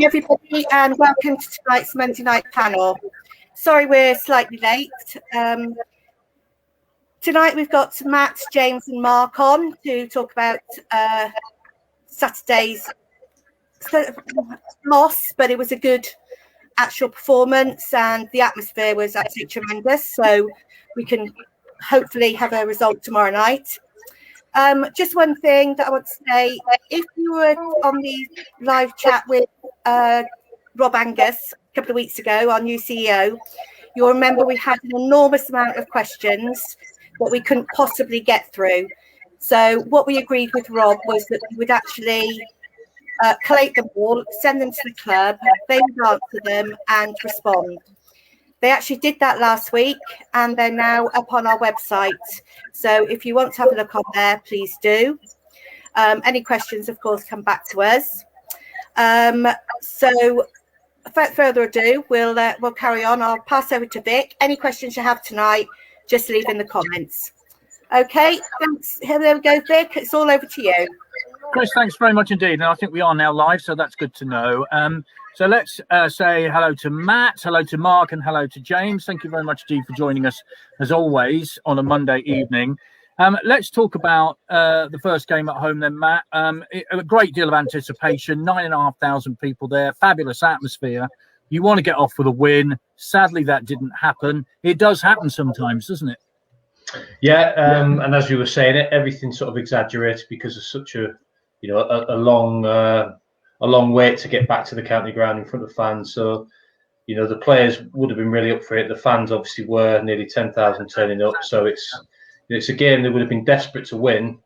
morning, everybody, and welcome to tonight's Monday night panel. Sorry we're slightly late. Tonight we've got Matt, James and Mark on to talk about Saturday's loss, but it was a good actual performance and the atmosphere was absolutely tremendous. So we can hopefully have a result tomorrow night. Just one thing that I want to say, if you were on the live chat with Rob Angus a couple of weeks ago, our new CEO, you'll remember we had an enormous amount of questions that we couldn't possibly get through. So what we agreed with Rob was that we would actually collate them all, send them to the club, they would answer them and respond. They actually did that last week and they're now up on our website. So if you want to have a look on there, please do. Any questions, of course, come back to us. So without further ado, we'll carry on. I'll pass over to Vic. Any questions you have tonight, just leave in the comments. Okay, thanks. Here we go, Vic. It's all over to you. Chris, thanks very much indeed. And I think we are now live, so that's good to know. So let's say hello to Matt, hello to Mark, and hello to James. Thank you very much, Dee, for joining us, as always, on a Monday evening. Let's talk about the first game at home then, Matt. A great deal of anticipation, 9,500 people there, fabulous atmosphere. You want to get off with a win. Sadly, that didn't happen. It does happen sometimes, doesn't it? Yeah, and as you were saying, everything sort of exaggerated because of such a long wait to get back to the county ground in front of fans. So, the players would have been really up for it. The fans obviously were, nearly 10,000 turning up. So it's a game they would have been desperate to win.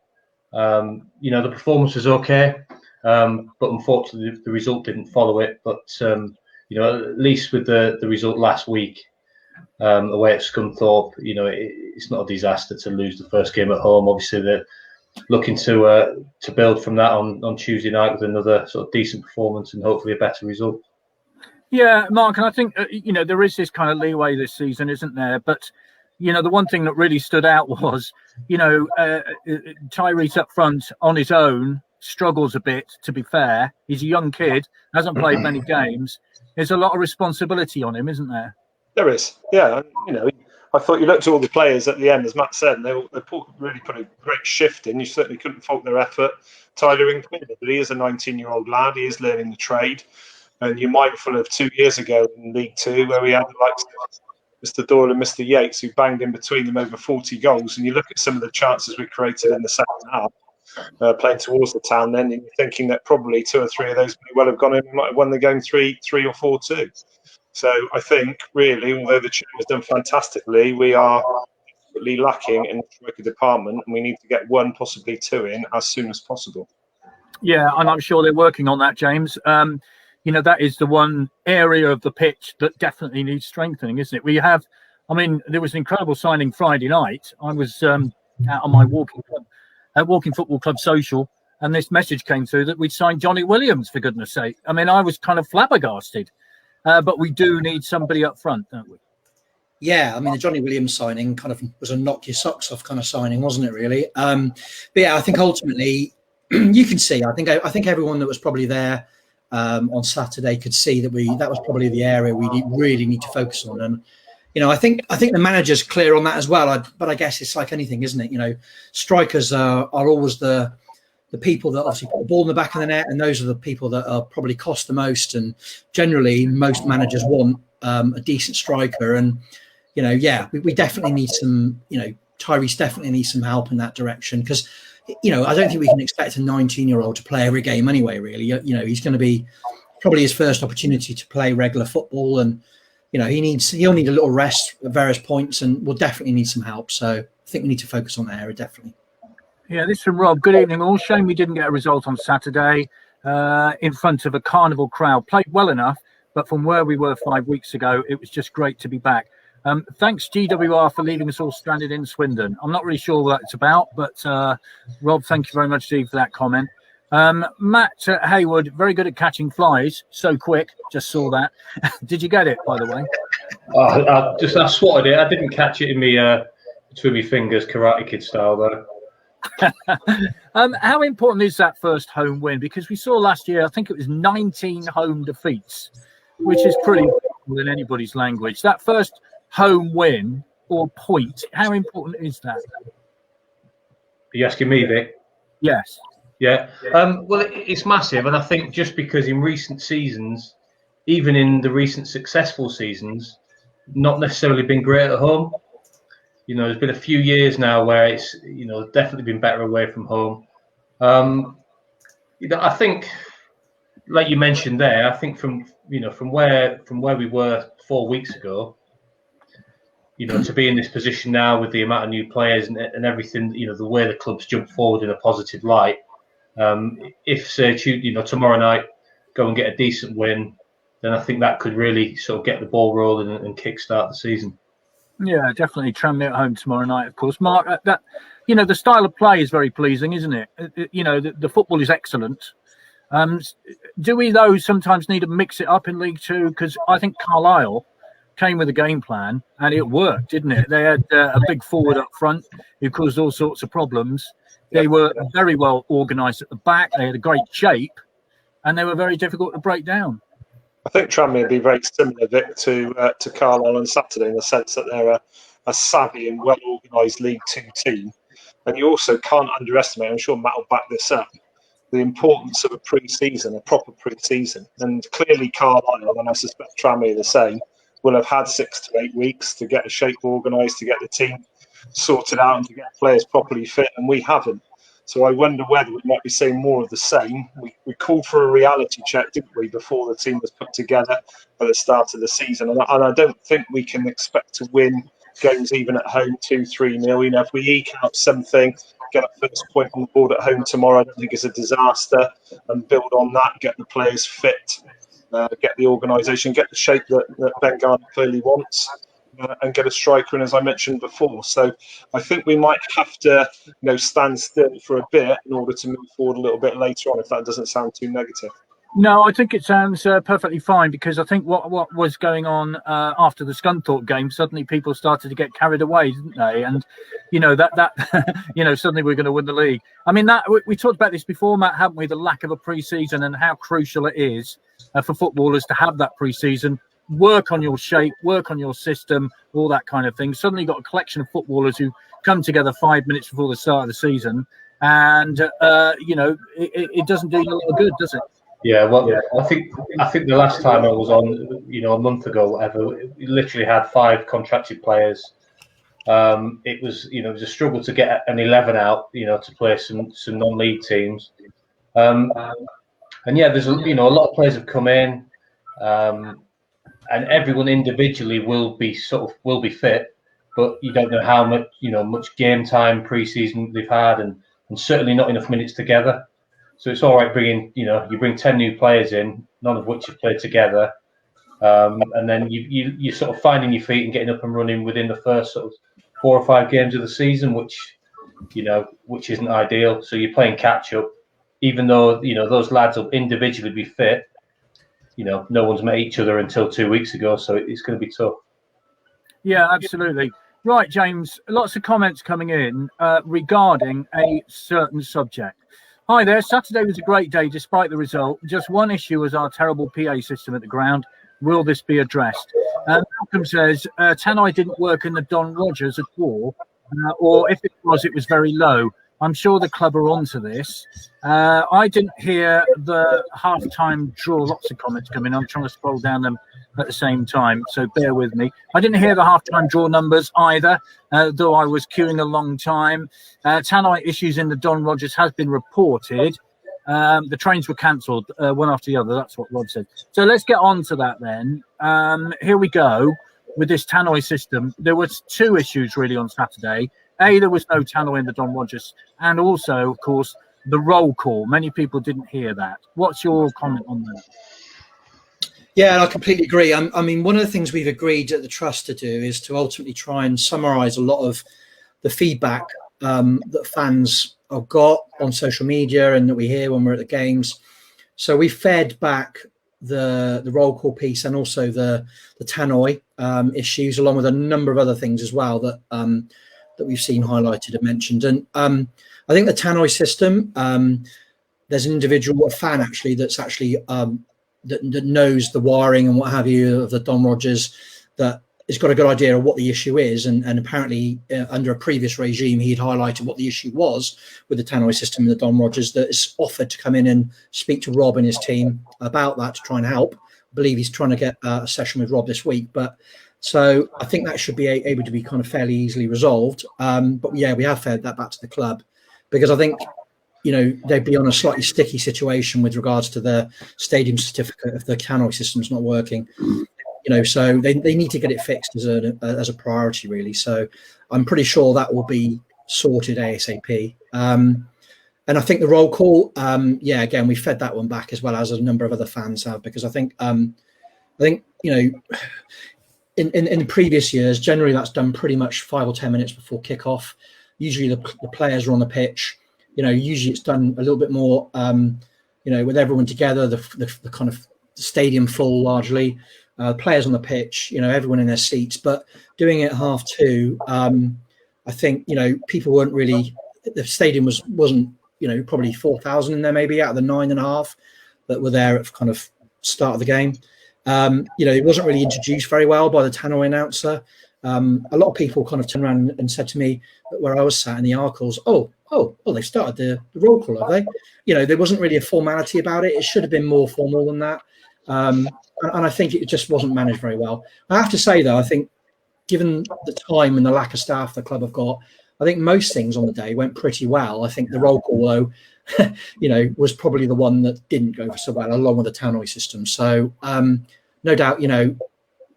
The performance was okay, but unfortunately the result didn't follow it. But at least with the result last week away at Scunthorpe, it's not a disaster to lose the first game at home. Obviously they're looking to build from that on Tuesday night with another sort of decent performance and hopefully a better result. Yeah, Mark, and I think there is this kind of leeway this season, isn't there? But the one thing that really stood out was Tyrese up front on his own struggles a bit. To be fair, he's a young kid, hasn't played many games. There's a lot of responsibility on him, isn't there? There is, yeah. I thought you looked at all the players at the end, as Matt said, and they really put a great shift in. You certainly couldn't fault their effort. Tyler included, but he is a 19-year-old lad. He is learning the trade. And you're mindful of 2 years ago in League Two, where we had the likes of Mr. Doyle and Mr. Yates, who banged in between them over 40 goals. And you look at some of the chances we created in the second half, playing towards the town then, and you're thinking that probably 2 or 3 of those may well have gone in and might have won the game 3 or 4-2. So I think, really, although the team has done fantastically, we are really lacking in the striker department, and we need to get 1, possibly 2 in as soon as possible. Yeah, and I'm sure they're working on that, James. That is the one area of the pitch that definitely needs strengthening, isn't it? There was an incredible signing Friday night. I was out on my Walking Football Club social, and this message came through that we'd signed Johnny Williams, for goodness sake. I was kind of flabbergasted. But we do need somebody up front, don't we? Yeah, the Johnny Williams signing kind of was a knock your socks off kind of signing, wasn't it, really? But yeah, I think ultimately you can see. I think everyone that was probably there on Saturday could see that that was probably the area we really need to focus on. And I think the manager's clear on that as well. But I guess it's like anything, isn't it? Strikers are always the people that obviously put the ball in the back of the net, and those are the people that are probably cost the most. And generally, most managers want a decent striker. And we definitely need some. Tyrese definitely needs some help in that direction because I don't think we can expect a 19-year-old to play every game anyway. Really, he's going to be probably his first opportunity to play regular football, and he'll need a little rest at various points, and we'll definitely need some help. So I think we need to focus on that area definitely. Yeah, this is from Rob. Good evening all. Shame we didn't get a result on Saturday in front of a carnival crowd. Played well enough, but from where we were 5 weeks ago, it was just great to be back. Thanks, GWR, for leaving us all stranded in Swindon. I'm not really sure what it's about, but Rob, thank you very much, Steve, for that comment. Matt Heywood, very good at catching flies. So quick, just saw that. Did you get it, by the way? I swatted it. I didn't catch it in between my fingers, Karate Kid style, though. How important is that first home win? Because we saw last year, I think it was 19 home defeats, which is pretty important in anybody's language. That first home win or point, how important is that? Are you asking me, Vic? Yes. Yeah. Well, it's massive. And I think just because in recent seasons, even in the recent successful seasons, not necessarily been great at home. You know, there's been a few years now where it's, you know, definitely been better away from home. You know, I think, like you mentioned there, I think from where we were 4 weeks ago, you know, to be in this position now with the amount of new players and everything, you know, the way the club's jumped forward in a positive light. If, say, you know, tomorrow night go and get a decent win, then I think that could really sort of get the ball rolling and kickstart the season. Yeah, definitely. Tranmere at home tomorrow night, of course. Mark, that you know, the style of play is very pleasing, isn't it? You know, the football is excellent. Do we, though, sometimes need to mix it up in League Two? Because I think Carlisle came with a game plan and it worked, didn't it? They had a big forward up front who caused all sorts of problems. They were very well organised at the back. They had a great shape and they were very difficult to break down. I think Tranmere will be very similar, Vic, to Carlisle on Saturday in the sense that they're a savvy and well-organised League Two team. And you also can't underestimate, I'm sure Matt will back this up, the importance of a pre-season, a proper pre-season. And clearly Carlisle, and I suspect Tranmere the same, will have had 6 to 8 weeks to get a shape organised, to get the team sorted out and to get players properly fit, and we haven't. So I wonder whether we might be seeing more of the same. We called for a reality check, didn't we, before the team was put together at the start of the season. And I don't think we can expect to win games even at home 2-3-0. You know, if we eke out something, get a first point on the board at home tomorrow, I don't think it's a disaster, and build on that, get the players fit, get the organisation, get the shape that Ben Garner clearly wants. And get a striker in, as I mentioned before. So I think we might have to, you know, stand still for a bit in order to move forward a little bit later on, if that doesn't sound too negative. No, I think it sounds perfectly fine, because I think what was going on after the Scunthorpe game, suddenly people started to get carried away, didn't they? And, you know, that you know, suddenly we're going to win the league. I mean, that we talked about this before, Matt, haven't we? The lack of a pre-season and how crucial it is for footballers to have that pre-season. Work on your shape, work on your system, all that kind of thing. Suddenly you've got a collection of footballers who come together 5 minutes before the start of the season, and you know, it doesn't do you a lot of good, does it? Yeah, well, I think the last time I was on, you know, a month ago, whatever, we literally had 5 contracted players. It was, you know, it was a struggle to get an 11 out, you know, to play some non-league teams. And yeah, there's, you know, a lot of players have come in. And everyone individually will be fit, but you don't know how much game time pre-season they've had, and certainly not enough minutes together. So it's all right bringing, you know, you bring 10 new players in, none of which have played together, and then you're sort of finding your feet and getting up and running within the first sort of 4 or 5 games of the season, which isn't ideal. So you're playing catch up, even though, you know, those lads will individually be fit. You know, no one's met each other until 2 weeks ago, so it's going to be tough. Yeah, absolutely. Right, James, lots of comments coming in regarding a certain subject. Hi there, Saturday was a great day despite the result. Just one issue was our terrible PA system at the ground. Will this be addressed? Malcolm says, Tannoy didn't work in the Don Rogers at all, or if it was very low. I'm sure the club are onto this. I didn't hear the half-time draw. Lots of comments coming. I'm trying to scroll down them at the same time, so bear with me. I didn't hear the half-time draw numbers either, though I was queuing a long time. Tannoy issues in the Don Rogers has been reported. The trains were cancelled one after the other. That's what Rod said. So let's get on to that then. Here we go with this Tannoy system. There was 2 issues really on Saturday. There was no Tannoy in the Don Rogers, and also, of course, the roll call. Many people didn't hear that. What's your comment on that? Yeah, I completely agree. I mean, one of the things we've agreed at the Trust to do is to ultimately try and summarise a lot of the feedback that fans have got on social media and that we hear when we're at the games. So we fed back the roll call piece and also the Tannoy issues, along with a number of other things as well that that we've seen highlighted and mentioned. And I think the Tannoy system, there's an individual, a fan actually, that's actually that knows the wiring and what have you of the Don Rogers, that has got a good idea of what the issue is. And apparently under a previous regime, he had highlighted what the issue was with the Tannoy system and the Don Rogers, that is offered to come in and speak to Rob and his team about that to try and help. I believe he's trying to get a session with Rob this week. But so I think that should be able to be kind of fairly easily resolved. But yeah, we have fed that back to the club, because I think, you know, they'd be on a slightly sticky situation with regards to the stadium certificate if the Tannoy system's not working. You know, so they need to get it fixed as a priority, really. So I'm pretty sure that will be sorted ASAP. And I think the roll call, again, we fed that one back as well as a number of other fans have, because I think you know, in previous years, generally that's done pretty much 5 or 10 minutes before kickoff. Usually the players are on the pitch. You know, usually it's done a little bit more, you know, with everyone together, the kind of stadium full largely. Players on the pitch, you know, everyone in their seats, but doing it at 2:30, I think, you know, people weren't really, the stadium wasn't, you know, probably 4,000 in there maybe out of the 9.5 that were there at kind of start of the game. You know, it wasn't really introduced very well by the Tannoy announcer. A lot of people kind of turned around and said to me where I was sat in the Arcles, oh, they've started the roll call, have they? You know, there wasn't really a formality about it. It should have been more formal than that. And I think it just wasn't managed very well. I have to say, though, I think given the time and the lack of staff the club have got, I think most things on the day went pretty well. I think the roll call, though, you know, was probably the one that didn't go so well, along with the Tannoy system. So no doubt, you know,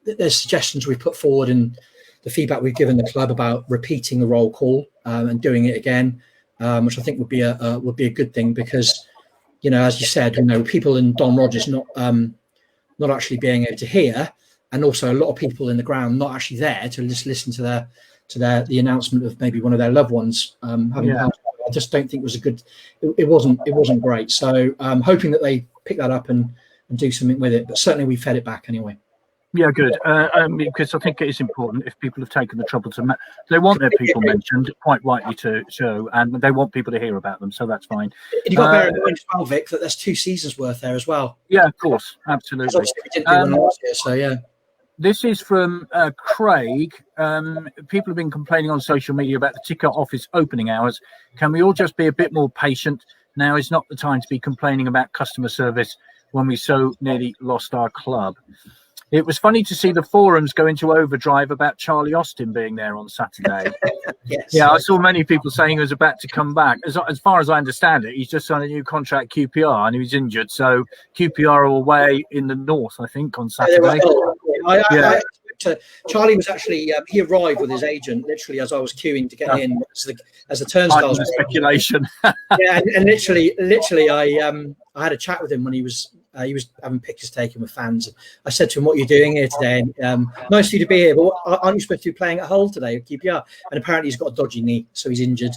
there's suggestions we've put forward and the feedback we've given the club about repeating the roll call and doing it again, which I think would be a good thing, because, you know, as you said, you know, people in Don Rogers not actually being able to hear, and also a lot of people in the ground not actually there to just listen to the announcement of maybe one of their loved ones having passed. I just don't think it was a good. It wasn't great. So I'm hoping that they pick that up and do something with it. But certainly we fed it back anyway. Yeah, good. Because I think it is important if people have taken the trouble to. They want their people mentioned, quite rightly to show, and they want people to hear about them, so that's fine. You got to bear in mind as well, Vic, that there's 2 seasons worth there as well. Yeah, of course, absolutely. We didn't do one last year, so yeah. This is from Craig. People have been complaining on social media about the ticket office opening hours. Can we all just be a bit more patient? Now is not the time to be complaining about customer service when we so nearly lost our club. It was funny to see the forums go into overdrive about Charlie Austin being there on Saturday. Yes. Yeah, I saw many people saying he was about to come back. As far as I understand it, he's just signed a new contract at QPR and he was injured. So QPR are away in the north, I think, on Saturday. Charlie was actually he arrived with his agent literally as I was queuing to get in as the turnstiles. Speculation. Yeah, and literally, I had a chat with him when he was having pictures taken with fans. I said to him, "What are you doing here today? And, nice for you to be here, but aren't you supposed to be playing at Hull today at QPR?" And apparently he's got a dodgy knee, so he's injured.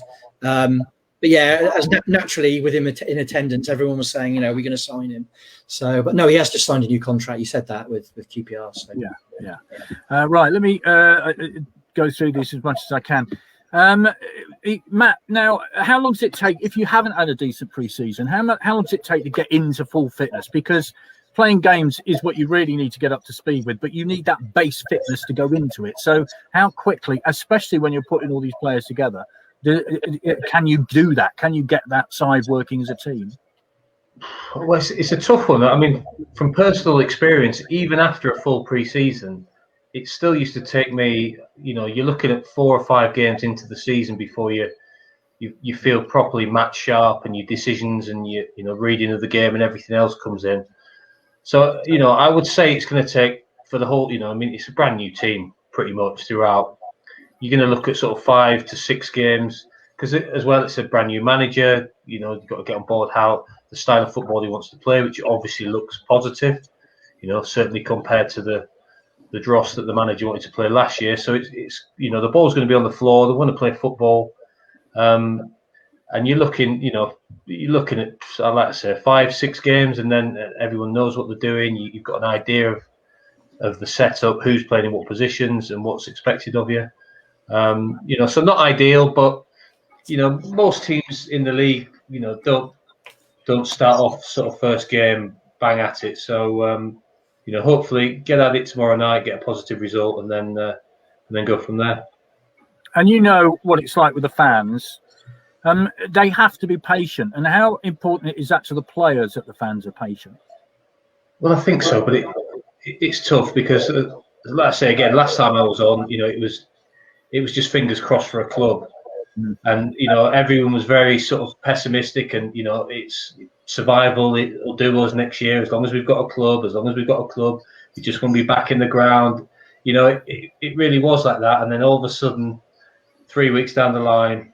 But yeah, as naturally with him in attendance, everyone was saying, you know, we're going to sign him. So, but no, he has just signed a new contract. He said that with QPR. So. Yeah. Right, let me go through this as much as I can. Matt, now, how long does it take, if you haven't had a decent pre-season, how long does it take to get into full fitness? Because playing games is what you really need to get up to speed with, but you need that base fitness to go into it. So how quickly, especially when you're putting all these players together, can you do that? Can you get that side working as a team? Well, it's a tough one. I mean, from personal experience, even after a full pre-season, it still used to take me, you know, you're looking at 4 or 5 games into the season before you feel properly match sharp and your decisions and your, you know, reading of the game and everything else comes in. So, you know, I would say it's going to take for the whole, you know, I mean, it's a brand new team pretty much throughout. You're going to look at sort of 5 to 6 games because as well, it's a brand new manager. You know, you've got to get on board how the style of football he wants to play, which obviously looks positive, you know, certainly compared to the dross that the manager wanted to play last year. So it's you know, the ball's going to be on the floor. They want to play football. And you're looking at, I like to say, 5, 6 games, and then everyone knows what they're doing. You've got an idea of the setup, who's playing in what positions and what's expected of you. So not ideal, but most teams in the league, don't start off sort of first game bang at it. So hopefully get at it tomorrow night, get a positive result, and then go from there. And you know what it's like with the fans. They have to be patient. And how important is that to the players that the fans are patient? Well, I think so, but it's tough because, like I say again, last time I was on, it was just fingers crossed for a club, and everyone was very sort of pessimistic, and it's survival. It'll do us next year as long as we've got a club. As long as we've got a club, we're just going to be back in the ground. It really was like that, and then all of a sudden, 3 weeks down the line,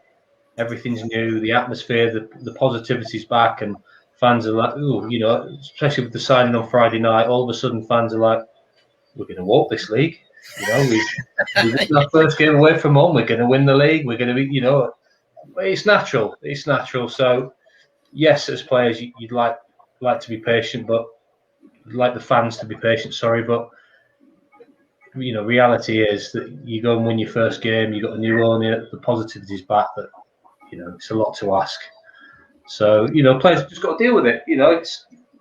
everything's new. The atmosphere, the positivity's back, and fans are like, ooh, especially with the signing on Friday night. All of a sudden, fans are like, we're going to walk this league. We won our first game away from home. We're going to win the league. We're going to be, it's natural. It's natural. So, yes, as players, you'd like to be patient, but like the fans to be patient. Sorry, but reality is that you go and win your first game. You got a new owner. The positivity's back. But it's a lot to ask. So players just got to deal with it.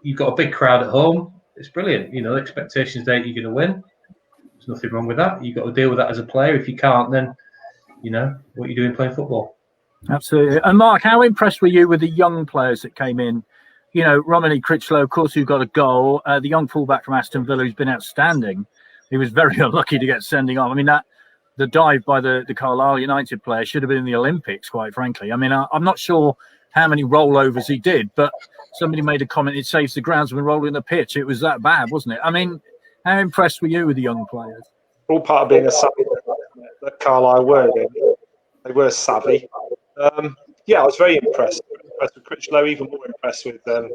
You've got a big crowd at home. It's brilliant. The expectations that you're going to win. There's nothing wrong with that. You've got to deal with that as a player. If you can't, then what are you doing playing football? Absolutely. And Mark, how impressed were you with the young players that came in? Romany Critchlow, of course, who got a goal. The young fullback from Aston Villa, who's been outstanding. He was very unlucky to get sending off. I mean, the dive by the Carlisle United player should have been in the Olympics, quite frankly. I mean, I'm not sure how many rollovers he did, but somebody made a comment, it saves the groundsman rolling the pitch. It was that bad, wasn't it? I mean, how impressed were you with the young players? All part of being a savvy that Carlisle were. They were savvy. I was very impressed with Critchlow, even more impressed with the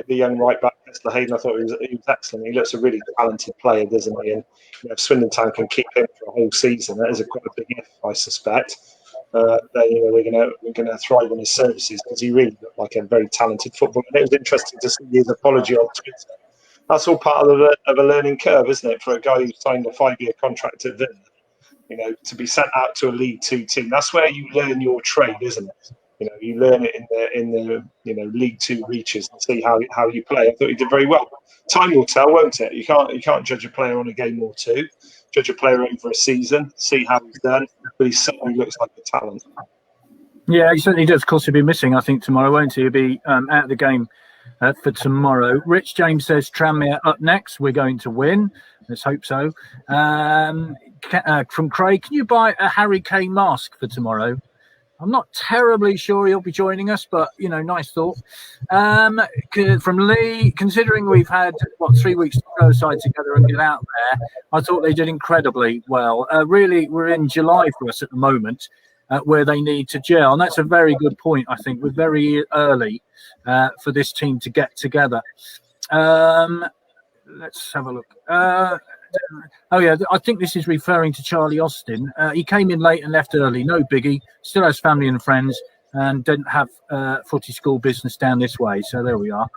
young right back, Hayden. I thought he was excellent. He looks a really talented player, doesn't he? And if Swindon Town can keep him for a whole season, that is quite a big if, I suspect. Then we're going to thrive on his services, because he really looked like a very talented footballer. And it was interesting to see his apology on Twitter. That's all part of a learning curve, isn't it, for a guy who signed a 5-year contract at Villa, to be sent out to a League Two team. That's where you learn your trade, isn't it? You learn it in the League Two reaches and see how you play. I thought he did very well. Time will tell, won't it? You can't judge a player on a game or two. Judge a player over a season, see how he's done. But he certainly looks like a talent. Yeah, he certainly does. Of course, he'll be missing, I think, tomorrow, won't he? He'll be out of the game for tomorrow. Rich James says Tranmere up next. We're going to win. Let's hope so. From Craig, can you buy a Harry Kane mask for tomorrow? I'm not terribly sure he'll be joining us, but, nice thought. From Lee, considering we've had, 3 weeks to go aside together and get out there, I thought they did incredibly well. Really, we're in July for us at the moment, where they need to gel. And that's a very good point, I think. We're very early for this team to get together. Let's have a look. I think this is referring to Charlie Austin. He came in late and left early. No biggie. Still has family and friends and didn't have footy school business down this way. So there we are.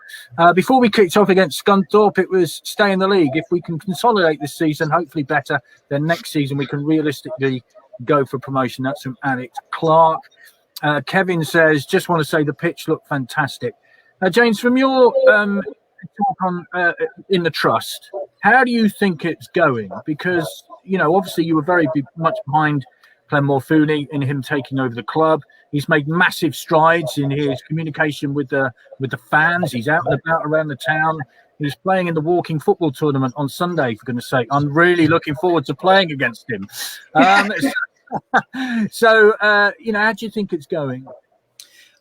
Before we kicked off against Scunthorpe, it was stay in the league. If we can consolidate this season, hopefully better, then next season we can realistically go for promotion. That's from Alex Clark. Kevin says, just want to say the pitch looked fantastic. James, from your talk on in the trust, how do you think it's going? Because obviously you were very much behind Clem Morfuni in him taking over the club. He's made massive strides in his communication with the fans. He's out and about around the town. He's playing in the walking football tournament on Sunday, for goodness sake. I'm really looking forward to playing against him. So how do you think it's going?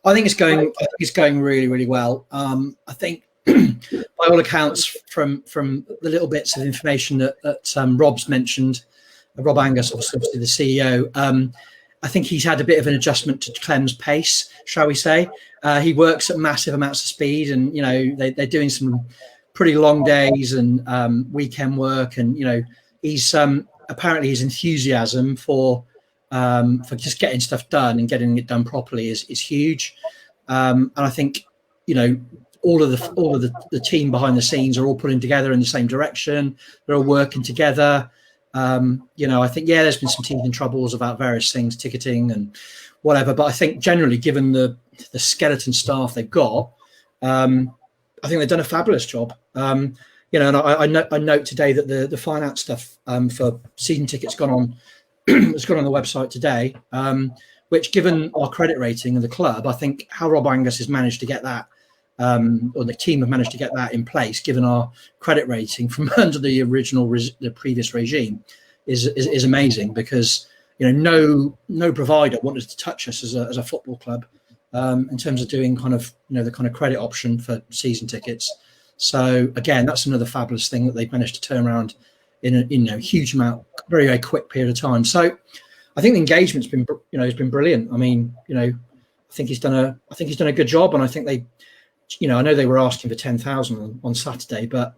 I think it's going really, really well. I think by all accounts, from the little bits of information that Rob's mentioned, Rob Angus, obviously the CEO, I think he's had a bit of an adjustment to Clem's pace, shall we say. He works at massive amounts of speed, and they're doing some pretty long days and weekend work, and he's apparently his enthusiasm for just getting stuff done and getting it done properly is huge, and I think all of the team behind the scenes are all pulling together in the same direction. They're all working together. I think, there's been some teething troubles about various things, ticketing and whatever. But I think generally, given the skeleton staff they've got, I think they've done a fabulous job. And I note today that the finance stuff for season tickets has gone on the website today, which, given our credit rating of the club, I think how Rob Angus has managed to get that, or the team have managed to get that in place, given our credit rating from under the previous regime, is amazing, because no provider wanted to touch us as a football club in terms of doing kind of the kind of credit option for season tickets. So again, that's another fabulous thing that they've managed to turn around in a huge amount, very, very quick period of time. So I think the engagement's been has been brilliant. I mean, I think he's done a good job, and I think they, I know they were asking for 10,000 on Saturday, but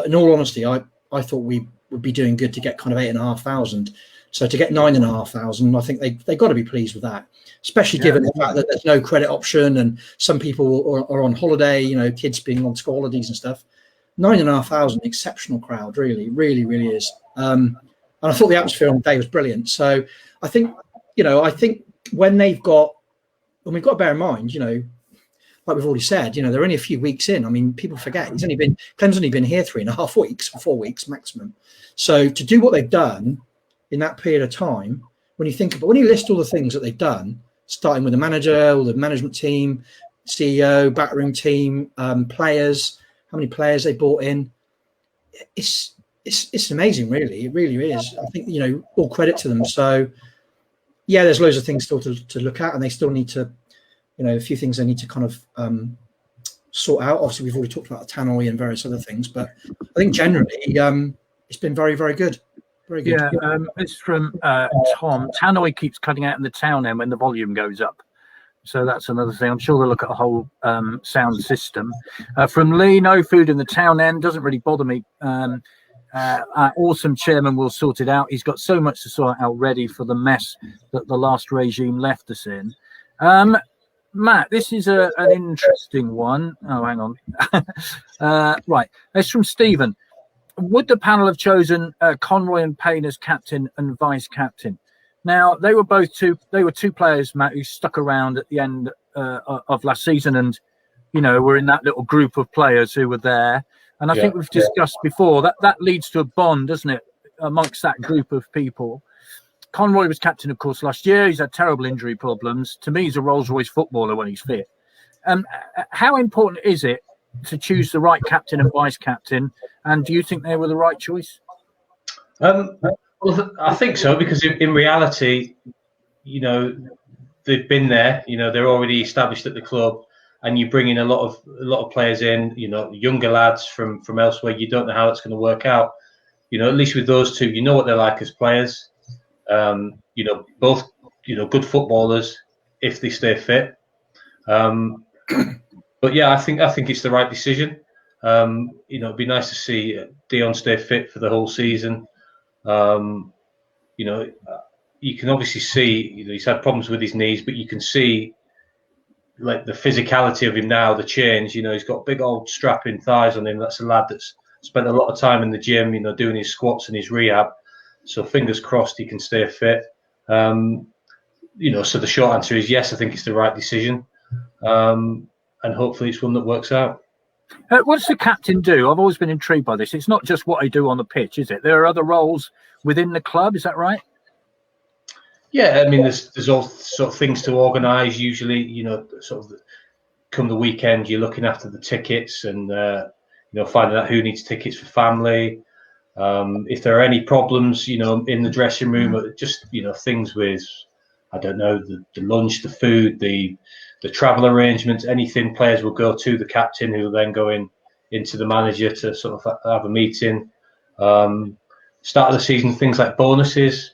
in all honesty, I thought we would be doing good to get kind of 8,500. So to get 9,500, I think they got to be pleased with that, especially given the fact that there's no credit option and some people are on holiday, kids being on school holidays and stuff. 9,500, exceptional crowd, really, really, really is. And I thought the atmosphere on the day was brilliant. So I think, when we've got to bear in mind, like we've already said, they're only a few weeks in. I mean, people forget Clem's only been here 3.5 weeks, 4 weeks maximum. So to do what they've done in that period of time, when you list all the things that they've done, starting with the manager, or the management team, CEO, backroom team, players, how many players they brought in, it's amazing, really. It really is. I think, all credit to them. So there's loads of things still to look at, and they still need to, a few things they need to kind of sort out. Obviously, we've already talked about the tannoy and various other things, but I think generally it's been very, very good. Very good. Yeah, it's from Tom. Tannoy keeps cutting out in the town end when the volume goes up. So that's another thing. I'm sure they'll look at a whole sound system. From Lee, no food in the town end. Doesn't really bother me. Our awesome chairman will sort it out. He's got so much to sort out ready for the mess that the last regime left us in. Matt, this is an interesting one. Oh, hang on. Right. It's from Stephen. Would the panel have chosen Conroy and Payne as captain and vice captain? Now, they were two players, Matt, who stuck around at the end of last season, and were in that little group of players who were there. And I think we've discussed before that leads to a bond, doesn't it, amongst that group of people. Conroy was captain, of course, last year. He's had terrible injury problems. To me, he's a Rolls-Royce footballer when he's fit. How important is it to choose the right captain and vice captain? And do you think they were the right choice? Well, I think so, because in reality, they've been there. They're already established at the club, and you bring in a lot of players in. Younger lads from elsewhere. You don't know how it's going to work out. At least with those two, you know what they're like as players. Both good footballers if they stay fit. But yeah, I think it's the right decision. It'd be nice to see Dion stay fit for the whole season. You can obviously see he's had problems with his knees, but you can see like the physicality of him now, the change. He's got big old strapping thighs on him. That's a lad that's spent a lot of time in the gym, doing his squats and his rehab. So fingers crossed he can stay fit. So the short answer is yes, I think it's the right decision. And hopefully it's one that works out. What does the captain do? I've always been intrigued by this. It's not just what they do on the pitch, is it? There are other roles within the club. Is that right? Yeah, I mean, there's all sort of things to organise. Usually, sort of come the weekend, you're looking after the tickets and finding out who needs tickets for family. If there are any problems, in the dressing room, just things with, I don't know, the lunch, the food, the travel arrangements, anything, players will go to the captain, who will then go into the manager to sort of have a meeting. Start of the season, things like bonuses.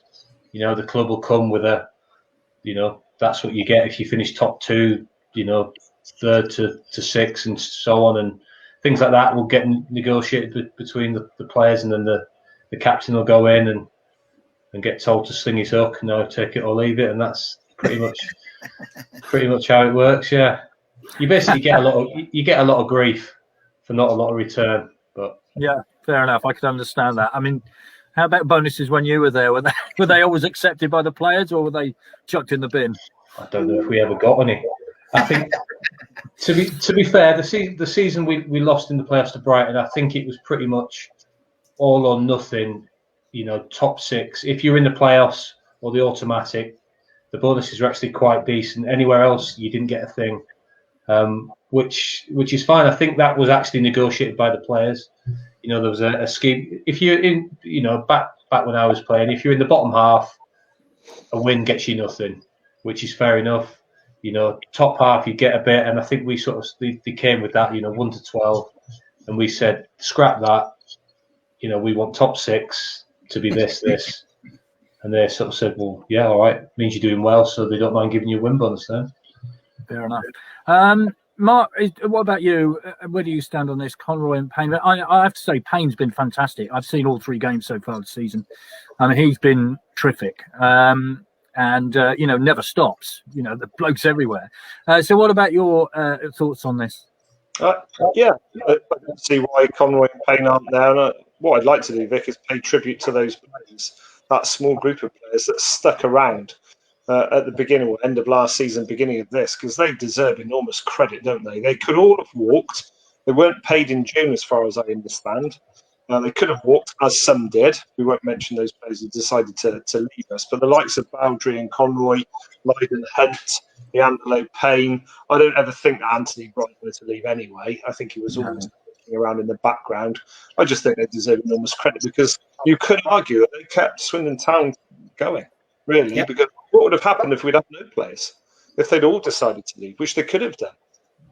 The club will come with that's what you get if you finish top two, third to six and so on, and things like that will get negotiated between the players, and then the captain will go in and get told to sling his hook, take it or leave it, and that's pretty much how it works. Yeah, you basically get a lot of grief for not a lot of return. But yeah, fair enough. I can understand that. I mean, How about bonuses when you were there? Were they always accepted by the players, or were they chucked in the bin? I don't know if we ever got any. I think, to be fair, the season we lost in the playoffs to Brighton, I think it was pretty much all or nothing. You know, top six. If you're in the playoffs or the automatic, the bonuses were actually quite decent. Anywhere else, you didn't get a thing, which is fine. I think that was actually negotiated by the players. You know, there was a scheme. If you're in, you know, back when I was playing, if you're in the bottom half, a win gets you nothing, which is fair enough. You know, top half you get a bit, and I think we sort of they came with that. You know, 1 to 12, and we said scrap that. You know, we want top six to be this, and they sort of said, well, yeah, all right, means you're doing well, so they don't mind giving you a win bonus then. Fair enough. Mark, what about you? Where do you stand on this, Conroy and Payne? I have to say, Payne's been fantastic. I've seen all 3 games so far this season. I mean, he's been terrific. And you know, never stops. You know, the bloke's everywhere. So what about your thoughts on this? Yeah, I can see why Conroy and Payne aren't there. And what I'd like to do, Vic, is pay tribute to those players, that small group of players that stuck around at the beginning or end of last season, beginning of this, because they deserve enormous credit, don't they? They could all have walked. They weren't paid in June, as far as I understand. They could have walked, as some did. We won't mention those players who decided to leave us. But the likes of Bowdry and Conroy, Lydon Hunt, Leandro Payne, I don't ever think that Anthony Bright wanted to leave anyway. I think he was always looking around in the background. I just think they deserve enormous credit because you could argue that they kept Swindon Town going, really. Yep. Because what would have happened if we'd had no players? If they'd all decided to leave, which they could have done.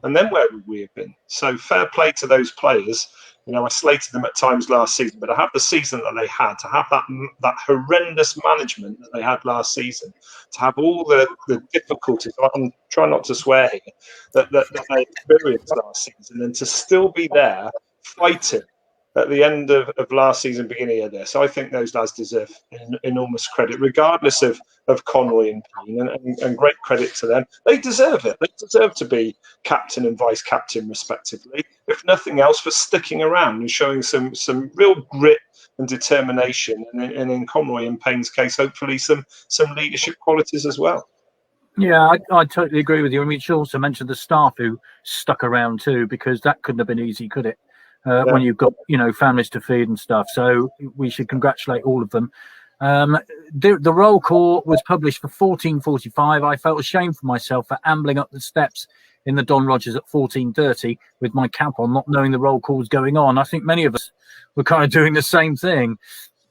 And then where would we have been? So fair play to those players. You know, I slated them at times last season, but to have the season that they had, to have that horrendous management that they had last season, to have all the difficulties, I'm trying not to swear here, that they experienced last season, and to still be there fighting at the end of last season, beginning of this, I think those lads deserve enormous credit, regardless of Conroy and Payne, and great credit to them. They deserve it. They deserve to be captain and vice captain, respectively, if nothing else, for sticking around and showing some real grit and determination, and in Conroy and Payne's case, hopefully some leadership qualities as well. Yeah, I totally agree with you. I mean, you should also mention the staff who stuck around too, because that couldn't have been easy, could it? When you've got, you know, families to feed and stuff. So we should congratulate all of them. The roll call was published for 14:45. I felt ashamed for myself for ambling up the steps in the Don Rogers at 14:30 with my cap on, not knowing the roll call was going on. I think many of us were kind of doing the same thing.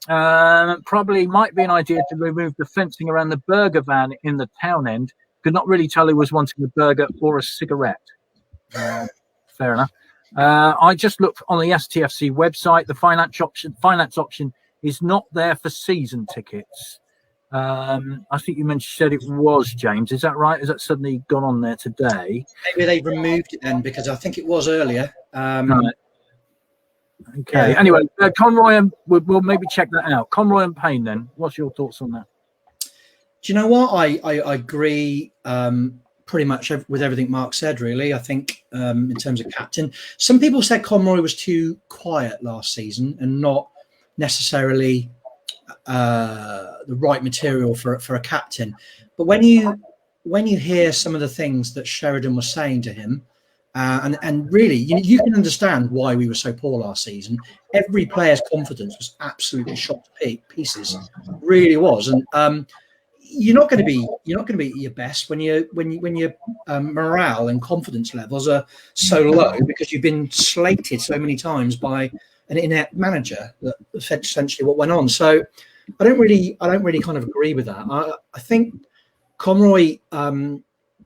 Probably might be an idea to remove the fencing around the burger van in the town end. Could not really tell who was wanting a burger or a cigarette. Fair enough. I just looked on the STFC website. The finance option is not there for season tickets. I think you said it was, James. Is that right? Has that suddenly gone on there today? Maybe they removed it then, because I think it was earlier. Right. Okay. Yeah. Anyway, Conroy and we'll maybe check that out. Conroy and Payne. Then, what's your thoughts on that? Do you know what? I agree. Pretty much with everything Mark said, really. I think in terms of captain, some people said Conroy was too quiet last season and not necessarily the right material for a captain. But when you hear some of the things that Sheridan was saying to him, and really, you can understand why we were so poor last season. Every player's confidence was absolutely shot to pieces, really was, and. You're not going to be at your best when your morale and confidence levels are so low because you've been slated so many times by an inept manager. That essentially what went on. So I don't really kind of agree with that. I think Conroy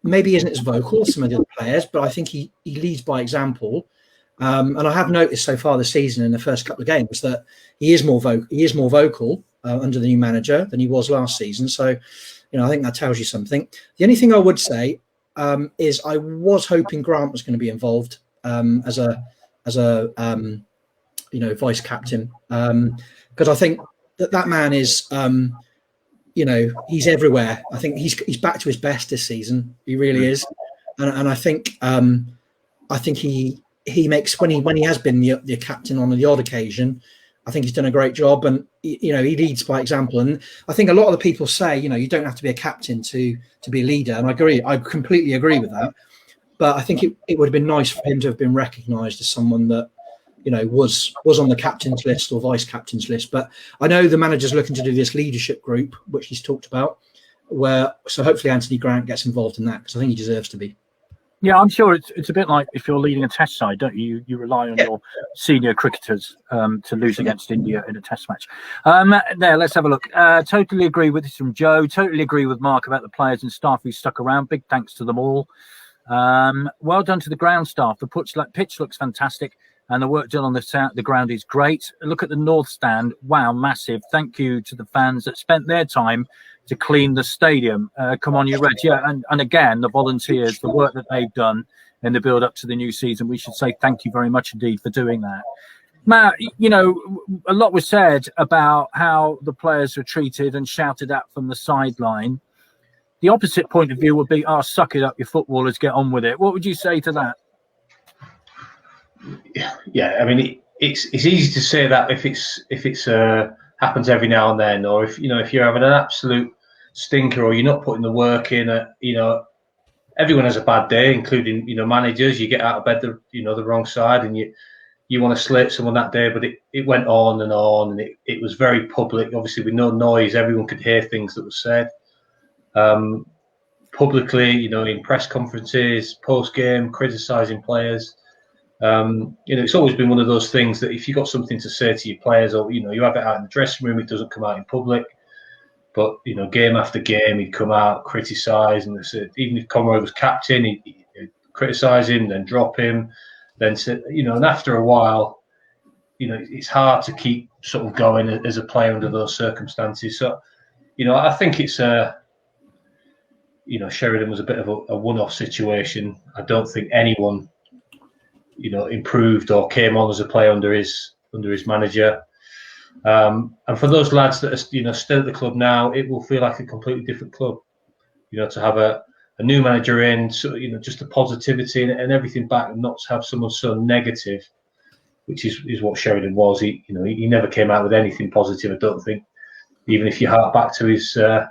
maybe isn't as vocal as some of the other players, but I think he leads by example. And I have noticed so far this season in the first couple of games that he is more vocal. Under the new manager than he was last season. So, I think that tells you something. The only thing I would say is I was hoping Grant was going to be involved as a vice captain, because I think that man is, he's everywhere. I think he's back to his best this season. He really is, and I think he makes when he has been the captain on the odd occasion. I think he's done a great job, and he leads by example. And I think a lot of the people say, you don't have to be a captain to be a leader, and I agree. I completely agree with that. But I think it would have been nice for him to have been recognised as someone that was on the captain's list or vice captain's list. But I know the manager's looking to do this leadership group, which he's talked about, so hopefully Anthony Grant gets involved in that, because I think he deserves to be. Yeah, I'm sure it's a bit like if you're leading a test side, don't you? You rely on your senior cricketers to lose against India in a test match. There, let's have a look. Totally agree with this from Joe. Totally agree with Mark about the players and staff who stuck around. Big thanks to them all. Well done to the ground staff. The pitch looks fantastic, and the work done on the ground is great. Look at the north stand. Wow, massive. Thank you to the fans that spent their time to clean the stadium. Come on, you Reds. Yeah, and again, the volunteers, the work that they've done in the build up to the new season. We should say thank you very much indeed for doing that. Matt, a lot was said about how the players were treated and shouted at from the sideline. The opposite point of view would be, suck it up, you footballers, get on with it. What would you say to that? Yeah, I mean, it's easy to say that if it's happens every now and then, or if you're having an absolute stinker or you're not putting the work in. Everyone has a bad day, including managers. You get out of bed the wrong side, and you want to slate someone that day, but it went on, and it was very public. Obviously, with no noise, everyone could hear things that were said publicly. In press conferences, post game, criticising players. It's always been one of those things that if you got something to say to your players, or you have it out in the dressing room, it doesn't come out in public. But game after game, he'd come out, criticise, and even if Conroy was captain, he'd criticise him, then drop him, then and after a while, it's hard to keep sort of going as a player under those circumstances. So, I think it's Sheridan was a bit of a one-off situation. I don't think anyone improved or came on as a player under his manager. And for those lads that are still at the club now, it will feel like a completely different club. To have a new manager in, so just the positivity and everything back, and not to have someone so negative, which is what Sheridan was. He never came out with anything positive. I don't think, even if you hark back to his the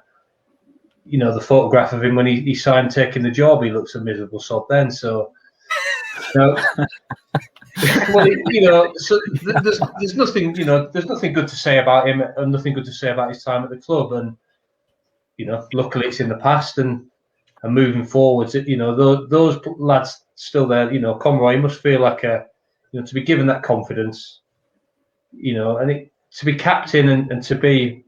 photograph of him when he signed taking the job, he looks a miserable sod then. So. Well, so there's nothing, there's nothing good to say about him, and nothing good to say about his time at the club. And luckily it's in the past, and moving forwards, those lads still there. Conroy must feel like to be given that confidence, and to be captain and to be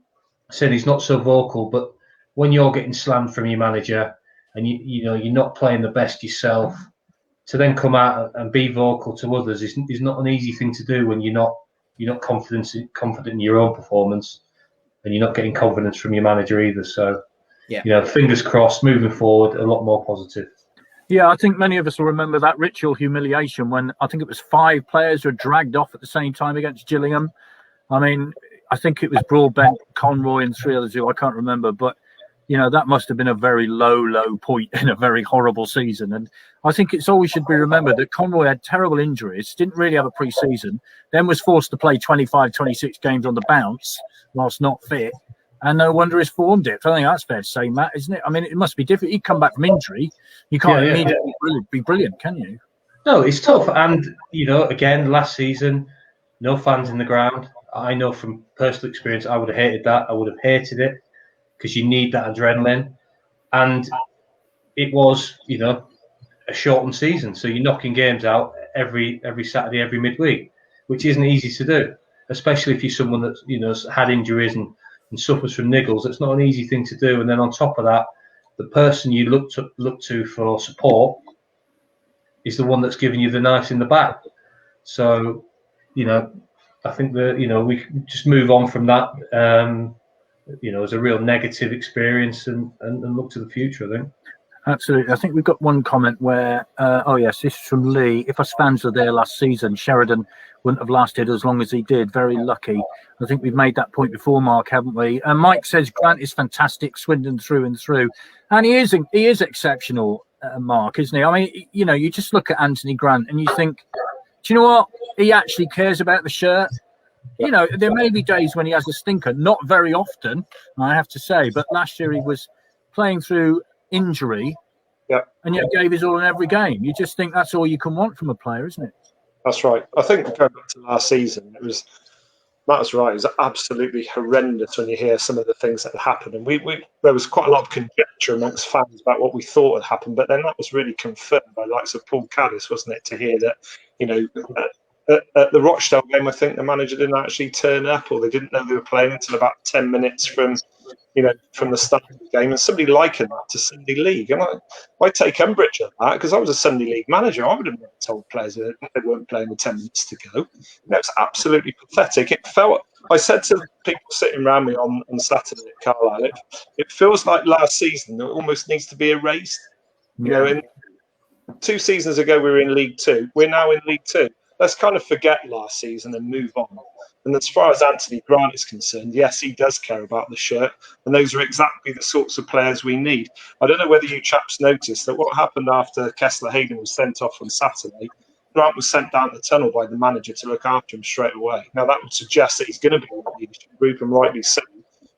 said he's not so vocal, but when you're getting slammed from your manager and you're not playing the best yourself, to then come out and be vocal to others is not an easy thing to do when you're not confident in your own performance, and you're not getting confidence from your manager either. So, fingers crossed, moving forward, a lot more positive. Yeah, I think many of us will remember that ritual humiliation when I think it was 5 players were dragged off at the same time against Gillingham. I mean, I think it was Broadbent, Conroy, and 3 others who I can't remember, but that must have been a very low point in a very horrible season. And I think it's always should be remembered that Conroy had terrible injuries, didn't really have a pre-season, then was forced to play 25, 26 games on the bounce whilst not fit. And no wonder his form dipped. I think that's fair to say, Matt, isn't it? I mean, it must be different. He'd come back from injury. You can't immediately be brilliant, can you? No, it's tough. And, again, last season, no fans in the ground. I know from personal experience, I would have hated that. I would have hated it, because you need that adrenaline. And it was, a shortened season. So you're knocking games out every Saturday, every midweek, which isn't easy to do, especially if you're someone that's, had injuries and suffers from niggles. It's not an easy thing to do. And then on top of that, the person you look to for support is the one that's giving you the knife in the back. So, I think that, we just move on from that, as a real negative experience and look to the future, I think. Absolutely. I think we've got one comment where, this is from Lee. If us fans were there last season, Sheridan wouldn't have lasted as long as he did. Very lucky. I think we've made that point before, Mark, haven't we? And Mike says Grant is fantastic, Swindon through and through. And he is exceptional, Mark, isn't he? I mean, you just look at Anthony Grant and you think, do you know what? He actually cares about the shirt. You know, there may be days when he has a stinker, not very often, I have to say, but last year he was playing through injury, and yet gave his all in every game. You just think that's all you can want from a player, isn't it? That's right. I think going back to last season, Matt was right. It was absolutely horrendous when you hear some of the things that had happened. And there was quite a lot of conjecture amongst fans about what we thought had happened. But then that was really confirmed by the likes of Paul Caddis, wasn't it, to hear that, you know, at the Rochdale game, I think the manager didn't actually turn up, or they didn't know they were playing until about 10 minutes from the start of the game, and somebody likened that to Sunday League. And I take umbrage at that, because I was a Sunday League manager. I would have never told players that they weren't playing with 10 minutes to go. It's absolutely pathetic. I said to people sitting around me on Saturday at Carlisle, it feels like last season it almost needs to be erased. You know, 2 seasons ago we were in League 2. We're now in League 2. Let's kind of forget last season and move on. And as far as Anthony Grant is concerned, yes, he does care about the shirt. And those are exactly the sorts of players we need. I don't know whether you chaps noticed that what happened after Kessler Hayden was sent off on Saturday, Grant was sent down the tunnel by the manager to look after him straight away. Now, that would suggest that he's going to be in the leadership group, and rightly so,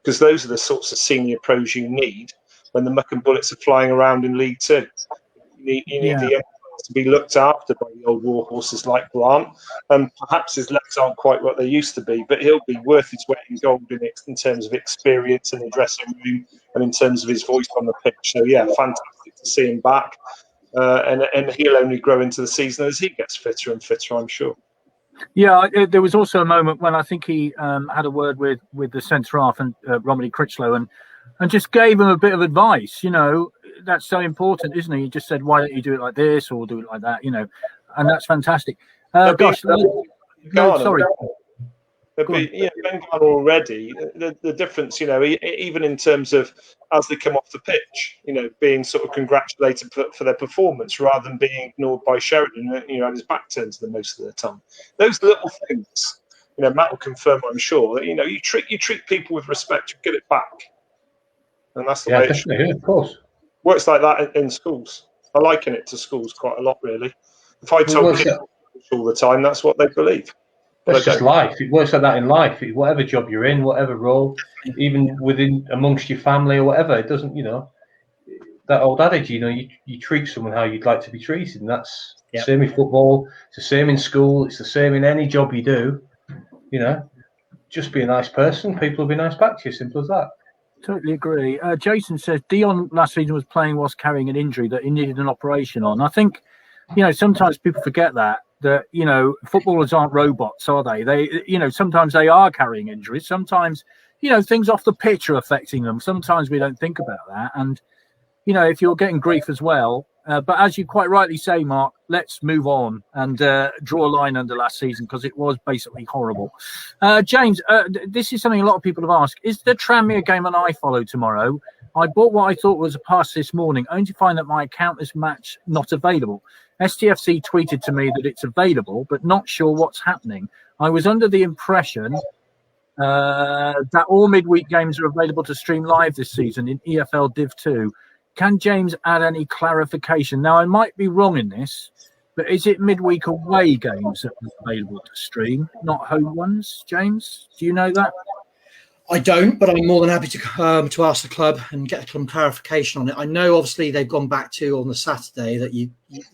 because those are the sorts of senior pros you need when the muck and bullets are flying around in League 2. You need the young to be looked after by the old war horses like Grant, and perhaps his legs aren't quite what they used to be, but he'll be worth his weight in gold in terms of experience in the dressing room and in terms of his voice on the pitch. So yeah, fantastic to see him back, and he'll only grow into the season as he gets fitter and fitter, I'm sure. Yeah, there was also a moment when I think he had a word with the centre half and Romilly Critchlow, and just gave him a bit of advice. You know, that's so important, isn't it? He just said, why don't you do it like this or do it like that, you know, and that's fantastic. Sorry. Ben Garner already, the difference, you know, even in terms of as they come off the pitch, you know, being sort of congratulated for their performance rather than being ignored by Sheridan, you know, had his back turned to them most of the time. Those little things, you know, Matt will confirm, I'm sure, that, you know, you treat people with respect, you get it back. And that's the way it should be. Of course. Works like that in schools. I liken it to schools quite a lot, really. If I told kids all the time, that's what they believe. That's just life. It works like that in life. Whatever job you're in, whatever role, even within amongst your family or whatever, it doesn't, you know, that old adage, you know, you treat someone how you'd like to be treated. And that's the same in football. It's the same in school. It's the same in any job you do. You know, just be a nice person. People will be nice back to you. Simple as that. Totally agree. Jason says Dion last season was playing whilst carrying an injury that he needed an operation on. I think, you know, sometimes people forget that, you know, footballers aren't robots, are they? They, you know, sometimes they are carrying injuries. Sometimes, you know, things off the pitch are affecting them. Sometimes we don't think about that. And, you know, if you're getting grief as well, but as you quite rightly say, Mark, let's move on and draw a line under last season, because it was basically horrible. James, this is something a lot of people have asked. Is the Tranmere game an iFollow tomorrow? I bought what I thought was a pass this morning, only to find that my account is match not available. STFC tweeted to me that it's available, but not sure what's happening. I was under the impression that all midweek games are available to stream live this season in EFL Div 2. Can James add any clarification? Now, I might be wrong in this, but is it midweek away games that are available to stream, not home ones? James, do you know that? I don't, but I'm more than happy to ask the club and get some clarification on it. I know, obviously, they've gone back to on the Saturday that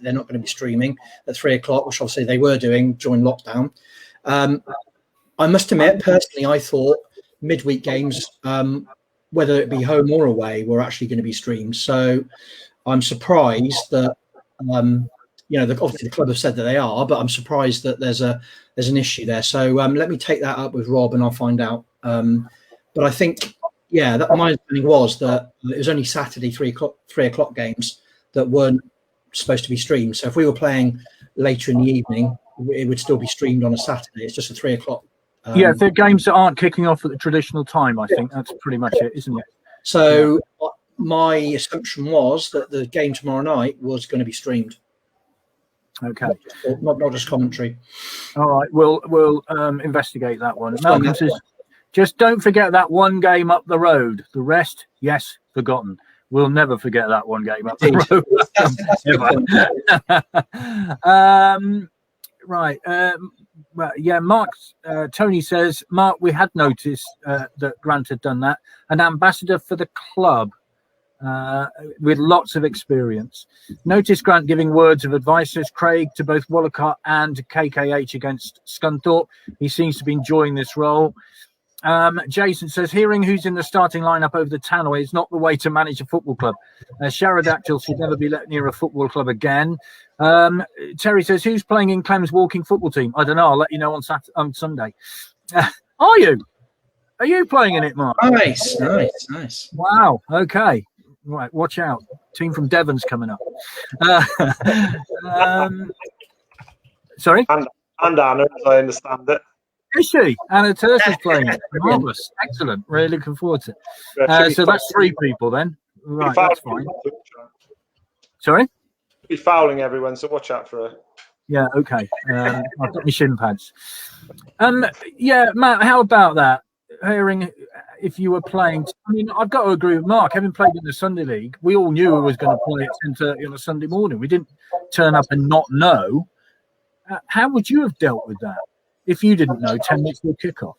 they're not going to be streaming at 3:00, which obviously they were doing during lockdown. I must admit, personally, I thought midweek games, whether it be home or away, were actually going to be streamed. So I'm surprised that, you know, obviously the club have said that they are, but I'm surprised that there's an issue there. So let me take that up with Rob and I'll find out. But I think, yeah, my understanding was that it was only Saturday 3:00 games that weren't supposed to be streamed. So if we were playing later in the evening, it would still be streamed on a Saturday. It's just a 3:00. Yeah, the games that aren't kicking off at the traditional time, I think that's pretty much it, isn't it? So my assumption was that the game tomorrow night was going to be streamed. Okay, not just commentary. All right, we'll investigate that one. Malcolm says, just don't forget that one game up the road. The rest, yes, forgotten. We'll never forget that one game up the road. Right. Well, yeah, Mark, Tony says, Mark, we had noticed that Grant had done that. An ambassador for the club with lots of experience. Notice Grant giving words of advice, says Craig, to both Wallacott and KKH against Scunthorpe. He seems to be enjoying this role. Jason says, hearing who's in the starting lineup over the tannoy is not the way to manage a football club. Sharadactyl should never be let near a football club again. Terry says, who's playing in Clem's walking football team? I don't know. I'll let you know on Sunday. Are you? Are you playing in it, Mark? Nice. Wow. Okay. Right. Watch out. Team from Devon's coming up. Sorry? And Anna, as I understand it. Is she? Anna Turse is playing it. Marvellous. Excellent. Really looking forward to it. So that's 3 people then. Right, that's fine. Sorry? Be fouling everyone, so watch out for her. Yeah, okay. I've got my shin pads. Yeah, Matt, how about that? Hearing if you were playing, I mean, I've got to agree with Mark. Having played in the Sunday League, we all knew we was going to play at 10:30 on a Sunday morning. We didn't turn up and not know. How would you have dealt with that if you didn't know 10 minutes before kickoff?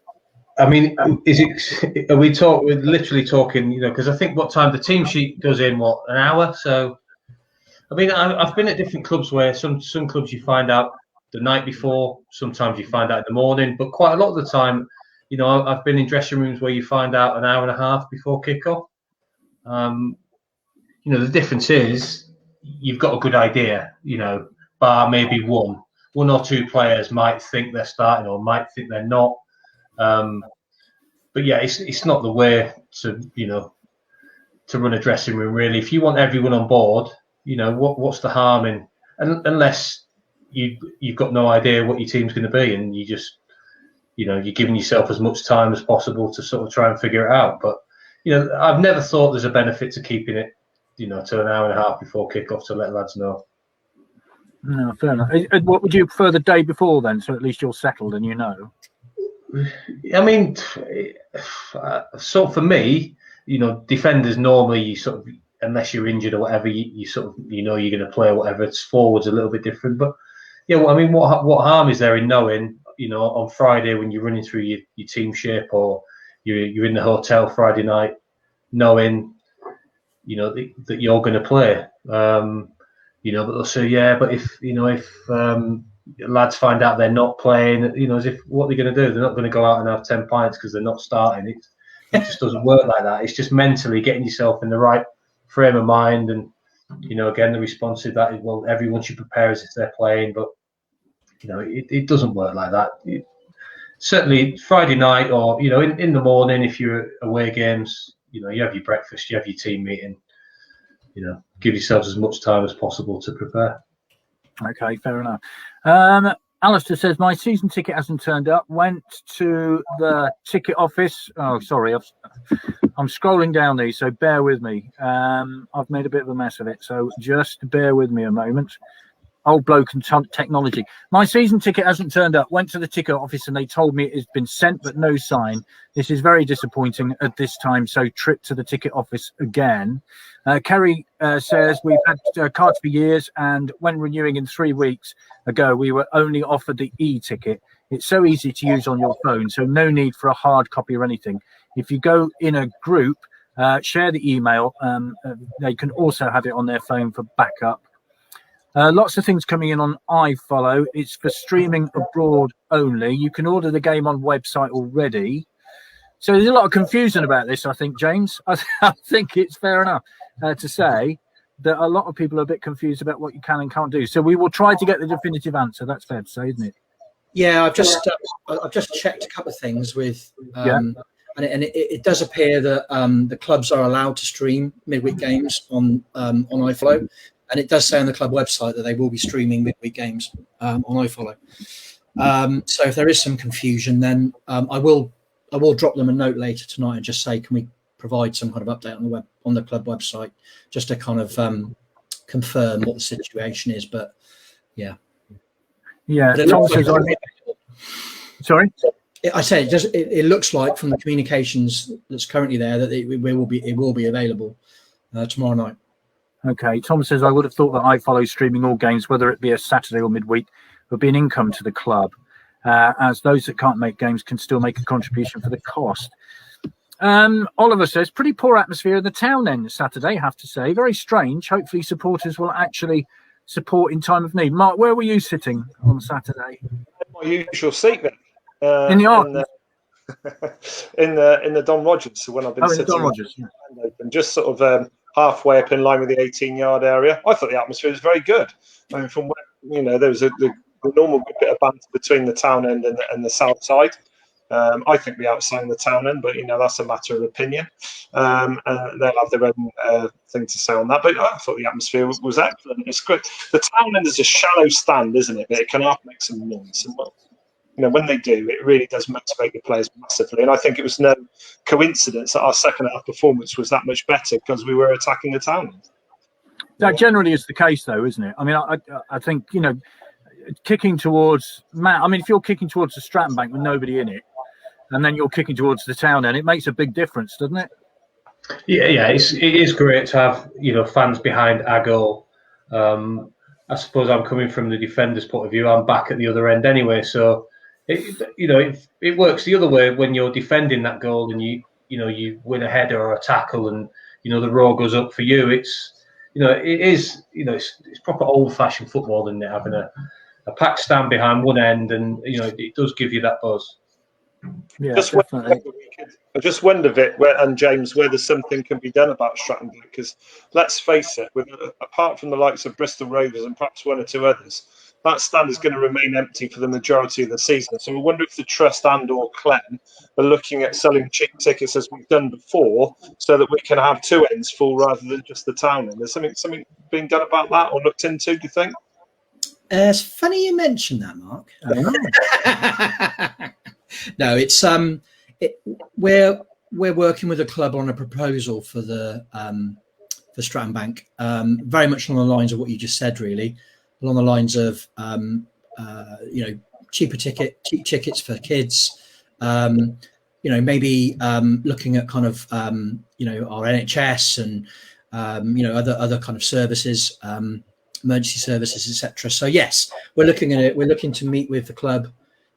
I mean, we're literally talking, you know, because I think what time the team sheet goes in, an hour? So, I mean, I've been at different clubs where some clubs you find out the night before, sometimes you find out in the morning, but quite a lot of the time, you know, I've been in dressing rooms where you find out an hour and a half before kickoff. You know, the difference is you've got a good idea, you know, bar maybe one or two players might think they're starting or might think they're not. But yeah, it's not the way to, you know, to run a dressing room really. If you want everyone on board, you know, what's the harm in, unless you've got no idea what your team's going to be, and you just, you know, you're giving yourself as much time as possible to sort of try and figure it out. But, you know, I've never thought there's a benefit to keeping it, you know, to an hour and a half before kickoff to let lads know. No, fair enough. What would you prefer the day before then, so at least you're settled and you know? I mean, so for me, you know, defenders normally you sort of, unless you're injured or whatever, you sort of, you know, you're going to play or whatever. It's forwards a little bit different, but yeah, well, I mean, what harm is there in knowing, you know, on Friday when you're running through your team shape or you're in the hotel Friday night, knowing, you know, that you're going to play. You know, but they'll say, yeah, but if lads find out they're not playing, you know, as if what they're going to do, they're not going to go out and have 10 pints because they're not starting. It just doesn't work like that. It's just mentally getting yourself in the right frame of mind. And, you know, again, the response to that is, well, everyone should prepare as if they're playing, but, you know, it doesn't work like that. Certainly Friday night or, you know, in the morning, if you're away games, you know, you have your breakfast, you have your team meeting, you know, give yourselves as much time as possible to prepare. Okay, fair enough. Alistair says, my season ticket hasn't turned up. Went to the ticket office. Oh, sorry. I'm scrolling down these, so bear with me. I've made a bit of a mess of it, so just bear with me a moment. Old bloke and technology. My season ticket hasn't turned up. Went to the ticket office and they told me it has been sent, but no sign. This is very disappointing at this time, so trip to the ticket office again. Kerry says, we've had cards for years, and when renewing in 3 weeks ago, we were only offered the e-ticket. It's so easy to use on your phone, so no need for a hard copy or anything. If you go in a group, share the email. They can also have it on their phone for backup. Lots of things coming in on iFollow. It's for streaming abroad only. You can order the game on website already. So there's a lot of confusion about this, I think, James. I think it's fair enough to say that a lot of people are a bit confused about what you can and can't do. So we will try to get the definitive answer. That's fair to say, isn't it? Yeah, I've just checked a couple of things with, and it does appear that the clubs are allowed to stream midweek games on iFollow. And it does say on the club website that they will be streaming midweek games on iFollow. So if there is some confusion, then I will drop them a note later tonight and just say, can we provide some kind of update on the club website, just to kind of confirm what the situation is. But yeah. Sorry. I say it looks like from the communications that's currently there that it will be available tomorrow night. Okay, Tom says, I would have thought that iFollow streaming all games, whether it be a Saturday or midweek, would be an income to the club. as those that can't make games can still make a contribution for the cost. Oliver says, pretty poor atmosphere in the town end Saturday, I have to say. Very strange. Hopefully supporters will actually support in time of need. Mark, where were you sitting on Saturday? My usual seat then. In the Arc? In the Don Rogers, when I've been sitting. Don Rogers, yeah. And just sort of halfway up in line with the 18-yard area. I thought the atmosphere was very good. I mean, from where, there was the normal bit of banter between the town end and the south side. I think we outsang the town end, but that's a matter of opinion. And they'll have their own thing to say on that. But I thought the atmosphere was excellent. It's great. The town end is a shallow stand, isn't it? But it can half make some noise. And when they do, it really does motivate the players massively. And I think it was no coincidence that our second half performance was that much better because we were attacking the town end. That generally is the case, though, isn't it? I mean, I think kicking towards Matt. I mean, if you're kicking towards the Stratton Bank with nobody in it, and then you're kicking towards the town end, it makes a big difference, doesn't it? Yeah, it is great to have fans behind our goal. I suppose I'm coming from the defender's point of view. I'm back at the other end anyway, so it works the other way when you're defending that goal and you win a header or a tackle and the roar goes up for you. It's proper old-fashioned football, isn't it? Having a packed stand behind one end, and it does give you that buzz. Yeah, definitely. I just wonder, Vic and James, whether something can be done about Stratton, because let's face it, apart from the likes of Bristol Rovers and perhaps one or two others, that stand is going to remain empty for the majority of the season. So I wonder if the Trust and/or Clem are looking at selling cheap tickets as we've done before, so that we can have two ends full rather than just the town end. There's something being done about that or looked into, do you think? It's funny you mentioned that, Mark. No, it's we're working with a club on a proposal for the for Stratton Bank, very much along the lines of what you just said, really, along the lines of cheap tickets for kids, maybe looking at kind of our NHS and other kind of services, emergency services, etc. So yes, we're looking at it. We're looking to meet with the club.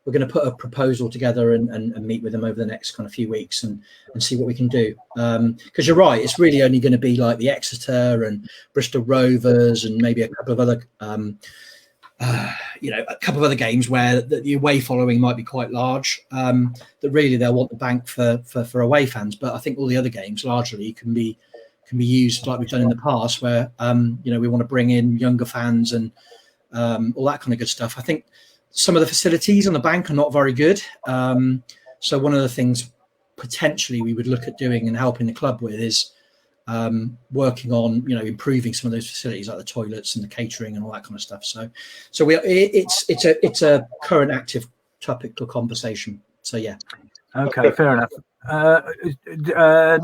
We're going to put a proposal together and meet with them over the next kind of few weeks and see what we can do. Because you're right, it's really only going to be like the Exeter and Bristol Rovers and maybe a couple of other, a couple of other games where the away following might be quite large. That really they'll want the bank for away fans. But I think all the other games largely can be used like we've done in the past, where we want to bring in younger fans and all that kind of good stuff. I think some of the facilities on the bank are not very good. So one of the things potentially we would look at doing and helping the club with is working on, improving some of those facilities like the toilets and the catering and all that kind of stuff. So it's a current active topic of conversation. So yeah. Okay, fair enough.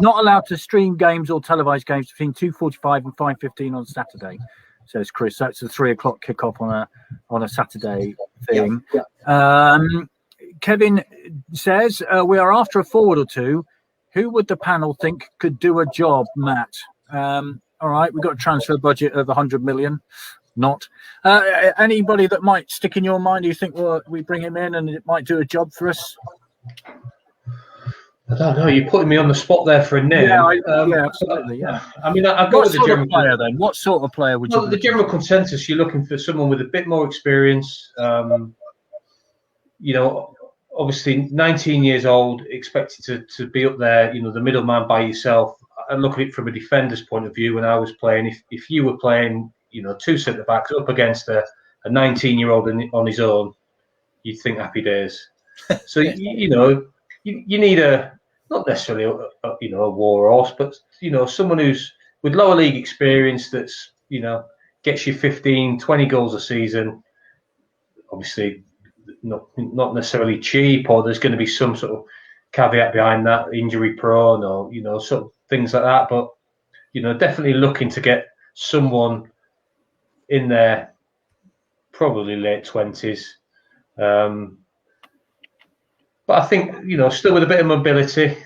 Not allowed to stream games or televise games between 2:45 and 5:15 on Saturday, says Chris. That's a 3 o'clock kickoff on a Saturday thing. Yeah. Kevin says we are after a forward or two. Who would the panel think could do a job, Matt? All right, we've got a transfer budget of 100 million. Not anybody that might stick in your mind. Do you think we bring him in and it might do a job for us? I don't know. You're putting me on the spot there for a name. Yeah, absolutely. Yeah. I mean, I've got the general player then. What sort of player would you? The general consensus, you're looking for someone with a bit more experience. Obviously 19 years old, expected to be up there. The middleman by yourself. I look at it from a defender's point of view. When I was playing, if you were playing, two centre backs up against a 19-year-old on his own, you'd think happy days. So you need not necessarily a war horse, but someone who's with lower league experience that's gets you 15, 20 goals a season. Obviously, not necessarily cheap, or there's going to be some sort of caveat behind that, injury prone, or sort of things like that. But definitely looking to get someone in there, probably late 20s. But I think, still with a bit of mobility.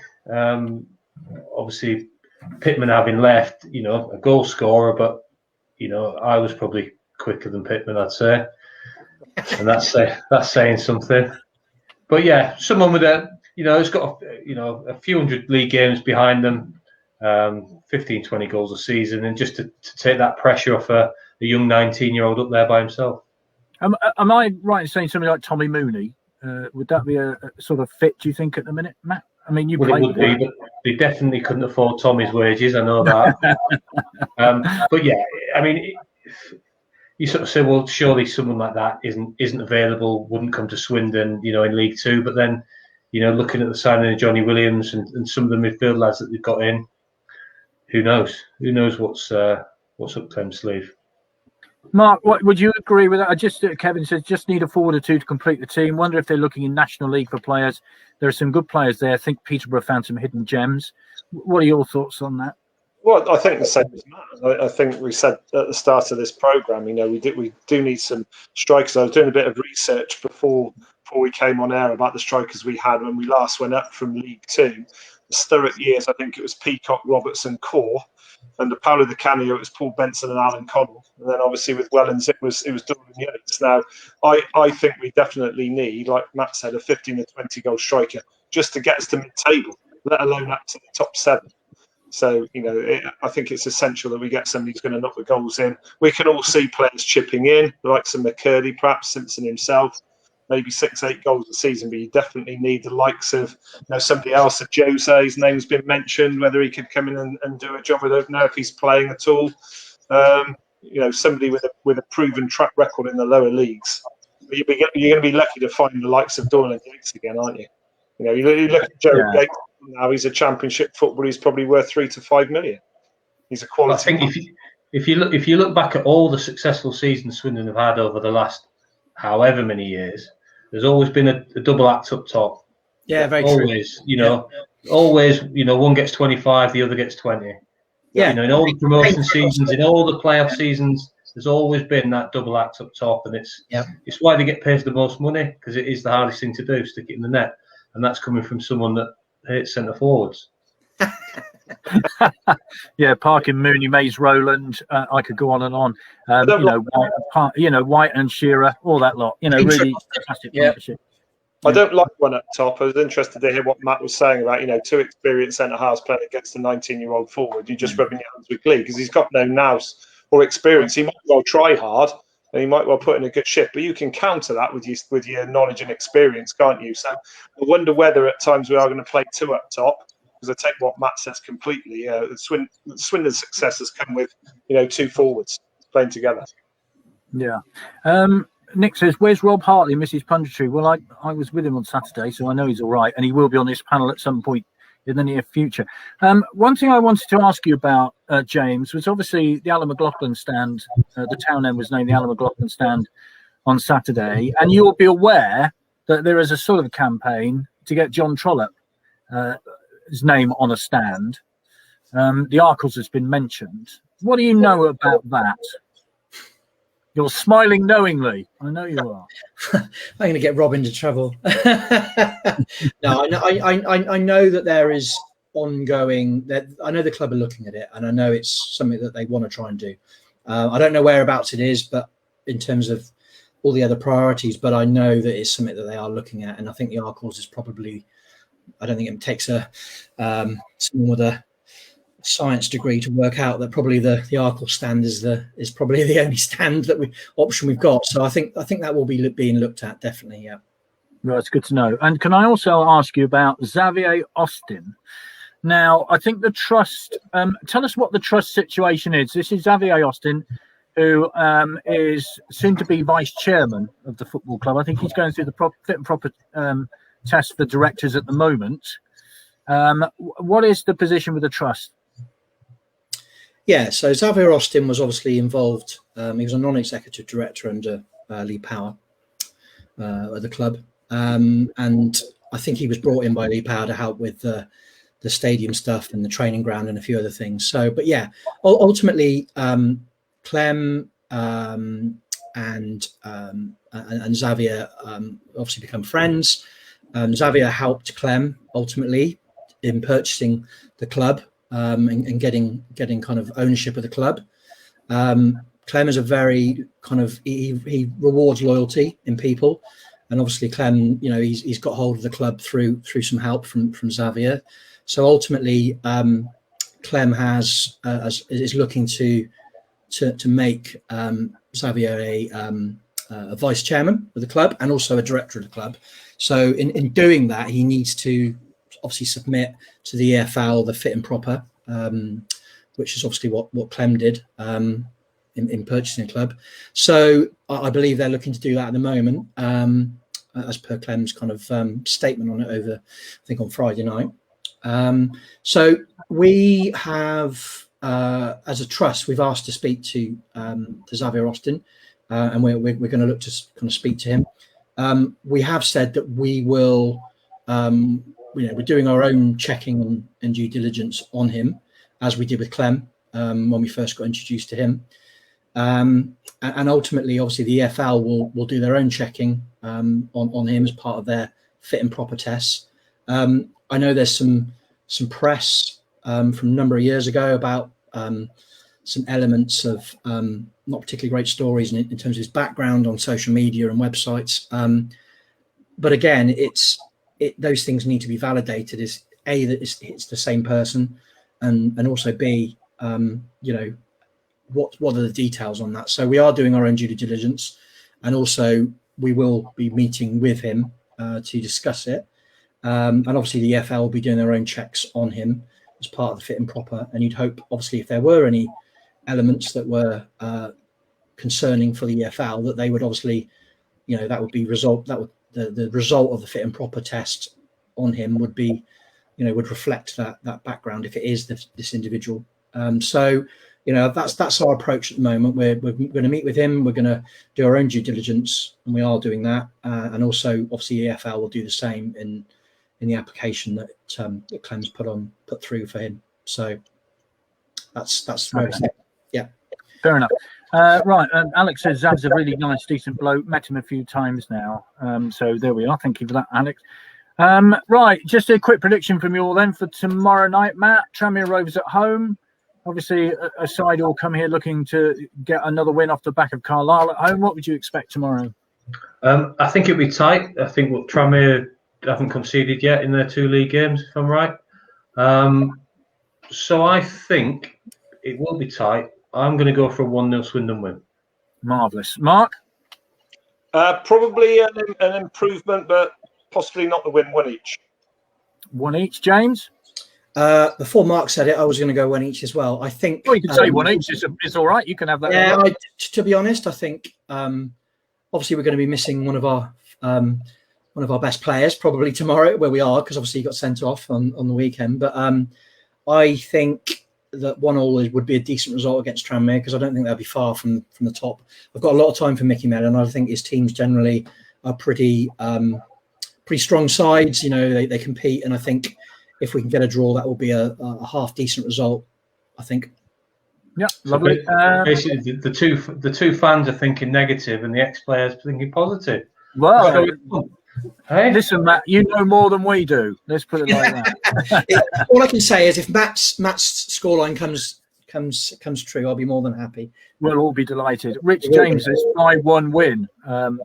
Obviously, Pittman having left, a goal scorer, but, I was probably quicker than Pittman, I'd say. And that's saying something. but yeah, someone with who's got a few hundred league games behind them, 15, 20 goals a season, and just to take that pressure off a young 19-year-old up there by himself. Am I right in saying something like Tommy Mooney? Would that be a sort of fit, do you think, at the minute, Matt? I mean, it would be, but they definitely couldn't afford Tommy's wages. I know that. But yeah, I mean, you sort of say, well, surely someone like that isn't available, wouldn't come to Swindon, in League Two. But then, looking at the signing of Johnny Williams and some of the midfield lads that they've got in, who knows? Who knows what's up Clem's sleeve? Mark, what would you agree with that? Kevin says just need a forward or two to complete the team. Wonder if they're looking in National League for players. There are some good players there. I think Peterborough found some hidden gems. What are your thoughts on that? Well, I think the same as Matt. I think we said at the start of this programme, we do need some strikers. I was doing a bit of research before we came on air about the strikers we had when we last went up from League Two. The Sturrock years, I think it was Peacock, Robertson, Core. Under Paolo Di Canio, it was Paul Benson and Alan Connell. And then obviously with Wellens, it was Doran Yates. Now, I think we definitely need, like Matt said, a 15 or 20 goal striker just to get us to mid-table, let alone up to the top 7. So, I think it's essential that we get somebody who's going to knock the goals in. We can all see players chipping in, like some McCurdy, perhaps Simpson himself, maybe 6-8 goals a season, but you definitely need the likes of somebody else. If Jose's name's been mentioned, whether he could come in and do a job. I don't know if he's playing at all. Somebody with a proven track record in the lower leagues. But you're going to be lucky to find the likes of Doran Yates again, aren't you? You look at Joe Yates now. He's a Championship footballer. He's probably worth 3 to 5 million. He's a quality. I think if you look back at all the successful seasons Swindon have had over the last however many years, there's always been a double act up top. Yeah, very always, true. Always, one gets 25, the other gets 20. Yeah. In all the promotion seasons, in all the playoff seasons, there's always been that double act up top, and it's why they get paid the most money, because it is the hardest thing to do, stick it in the net, and that's coming from someone that hates centre forwards. Yeah, Parkin, Mooney, Mays, Rowland. I could go on and on. White and Shearer, all that lot. Really fantastic partnership. I don't like one up top. I was interested to hear what Matt was saying about, 2 experienced centre halves playing against a 19-year-old forward. You're just rubbing your hands with glee because he's got no nous or experience. He might well try hard and he might well put in a good shift, but you can counter that with your knowledge and experience, can't you? So I wonder whether at times we are going to play 2 up top. Because I take what Matt says completely. Swindon's success has come with, 2 forwards playing together. Yeah. Nick says, "Where's Rob Hartley, Mrs. Punditry?" Well, I was with him on Saturday, so I know he's all right, and he will be on this panel at some point in the near future. One thing I wanted to ask you about, James, was obviously the Alan McLaughlin stand. The town end was named the Alan McLaughlin stand on Saturday, and you'll be aware that there is a sort of campaign to get John Trollope his name on a stand. The Arkles has been mentioned. What do you know about that? You're smiling knowingly. I know you are. I'm going to get Rob into trouble. No, I know that there is ongoing. That I know the club are looking at it, and I know it's something that they want to try and do. I don't know whereabouts it is, but in terms of all the other priorities, but I know that it's something that they are looking at, and I think the Arkles is probably. I don't think it takes someone with a science degree to work out that probably the Arkle stand is probably the only stand option we've got. So I think that will be being looked at, definitely. Yeah. Well, it's good to know. And can I also ask you about Xavier Austin? Now, I think the trust. Tell us what the trust situation is. This is Xavier Austin, who is soon to be vice chairman of the football club. I think he's going through the fit and proper test for directors at the moment. What is the position with the trust? Yeah, so Xavier Austin was obviously involved. He was a non-executive director under Lee Power at the club, and I think he was brought in by Lee Power to help with the stadium stuff and the training ground and a few other things. So, but yeah, ultimately, Clem and Xavier obviously become friends. Xavier helped Clem ultimately in purchasing the club and getting kind of ownership of the club. Clem is a very kind of he rewards loyalty in people, and obviously Clem, he's got hold of the club through some help from Xavier. So ultimately, Clem is looking to make Xavier a vice chairman of the club and also a director of the club. So in doing that, he needs to obviously submit to the EFL the fit and proper, which is obviously what Clem did in purchasing a club. So I believe they're looking to do that at the moment, as per Clem's kind of statement on it over, I think, on Friday night. So we have, as a trust, we've asked to speak to Xavier Austin, and we're going to look to kind of speak to him. We have said that we will, we're doing our own checking and due diligence on him, as we did with Clem when we first got introduced to him. And ultimately, obviously, the EFL will do their own checking on him as part of their fit and proper tests. I know there's some press from a number of years ago about some elements of not particularly great stories in terms of his background on social media and websites. But again, those things need to be validated. Is A, that it's the same person, and also B, what are the details on that? So we are doing our own due diligence, and also we will be meeting with him to discuss it. And obviously the EFL will be doing their own checks on him as part of the fit and proper. And you'd hope, obviously, if there were any elements that were concerning for the EFL, that they would obviously, that would be the result of the fit and proper test on him would be, would reflect that background if it is this individual. So that's our approach at the moment. We're going to meet with him. We're going to do our own due diligence, and we are doing that. And also, obviously, EFL will do the same in the application that Clem's put through for him. So that's where it's at. Yeah. Fair enough. Right. Alex says Zav's a really nice, decent bloke. Met him a few times now. So there we are. Thank you for that, Alex. Right. Just a quick prediction from you all then for tomorrow night, Matt. Tranmere Rovers at home. Obviously, a side will come here looking to get another win off the back of Carlisle at home. What would you expect tomorrow? I think it'll be tight. I think Tranmere haven't conceded yet in their 2 league games, if I'm right. So I think it will be tight. I'm going to go for a 1-0 Swindon win. Marvellous. Mark? Probably an improvement, but possibly not the win, 1 each. 1 each. James? Before Mark said it, I was going to go 1 each as well. I think. Well, you can say 1 each. It's all right. You can have that. Yeah, to be honest, I think obviously we're going to be missing one of our best players probably tomorrow, where we are, because obviously he got sent off on the weekend. But I think that 1-1 would be a decent result against Tranmere, because I don't think they'll be far from the top. I've got a lot of time for Mickey Mellon. I think his teams generally are pretty strong sides. They compete, and I think if we can get a draw, that will be a half decent result, I think. Yeah, lovely. Basically, the two fans are thinking negative, and the ex-players are thinking positive. Well, hey? Listen, Matt, you know more than we do. Let's put it like that. All I can say is if Matt's scoreline comes true, I'll be more than happy. We'll all be delighted. Rich James says 5-1 win, and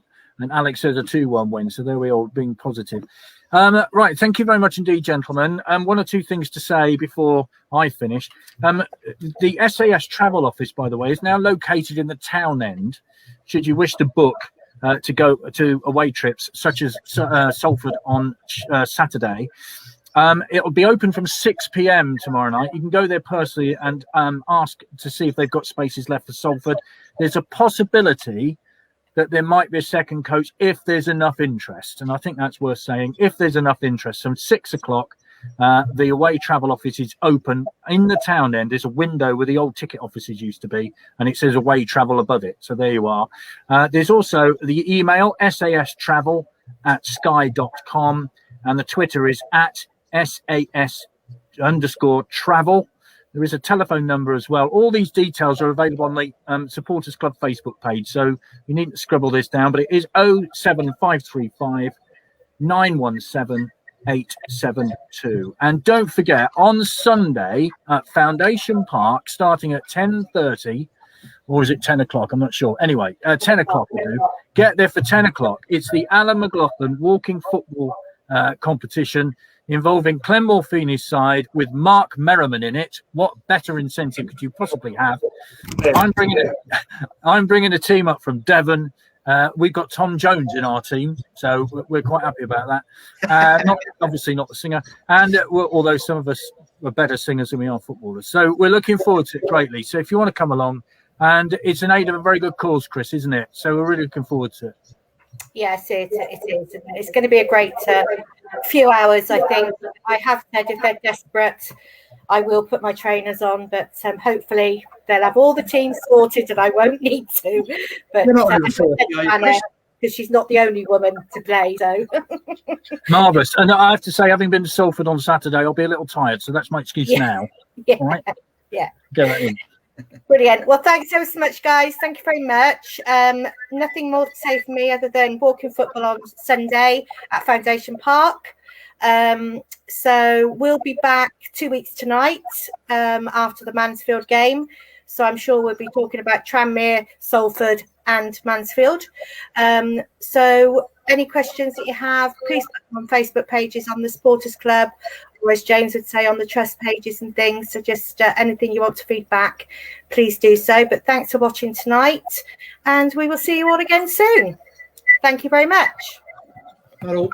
Alex says a 2-1 win. So there we are, being positive. Right, thank you very much indeed, gentlemen. 1 or 2 things to say before I finish. The SAS travel office, by the way, is now located in the town end. Should you wish to book to go to away trips, such as Salford on Saturday, it'll be open from 6 p.m. tomorrow night. You can go there personally and ask to see if they've got spaces left for Salford. There's a possibility that there might be a second coach if there's enough interest. And I think that's worth saying. If there's enough interest, from 6 o'clock, the away travel office is open in the town end. There's a window where the old ticket offices used to be, and it says away travel above it. So there you are. There's also the email, sastravel@sky.com, and the Twitter is @SAS_travel. There is a telephone number as well. All these details are available on the Supporters Club Facebook page, so you needn't scribble this down, but it is 07535 917 872. And don't forget, on Sunday at Foundation Park, starting at 10:30, or is it 10 o'clock? I'm not sure. Anyway, 10 o'clock will do. Get there for 10 o'clock. It's the Alan McLaughlin walking football competition involving Clemmore Feeney's side with Mark Merriman in it. What better incentive could you possibly have? I'm bringing a team up from Devon. We've got Tom Jones in our team, so we're quite happy about that. Obviously not the singer, and although some of us are better singers than we are footballers, so we're looking forward to it greatly. So if you want to come along, and it's an aid of a very good cause, Chris, isn't it? So we're really looking forward to it. Yes, it is. It's going to be a great few hours, I think. I have said if they're desperate, I will put my trainers on, but hopefully they'll have all the teams sorted and I won't need to. But because she's not the only woman to play, so marvellous. And I have to say, having been to Salford on Saturday, I'll be a little tired, so that's my excuse now. Yeah. All right? Yeah. Get that in. Brilliant. Well, thanks ever so much, guys. Thank you very much. Nothing more to say for me other than walking football on Sunday at Foundation Park. So we'll be back 2 weeks tonight after the Mansfield game. So I'm sure we'll be talking about Tranmere, Salford and Mansfield. So any questions that you have, please put them on Facebook pages on the Supporters Club, or as James would say, on the Trust pages and things. So just anything you want to feedback, please do so. But thanks for watching tonight, and we will see you all again soon. Thank you very much. Hello.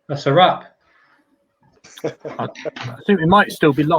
That's a wrap. I think we might still be live.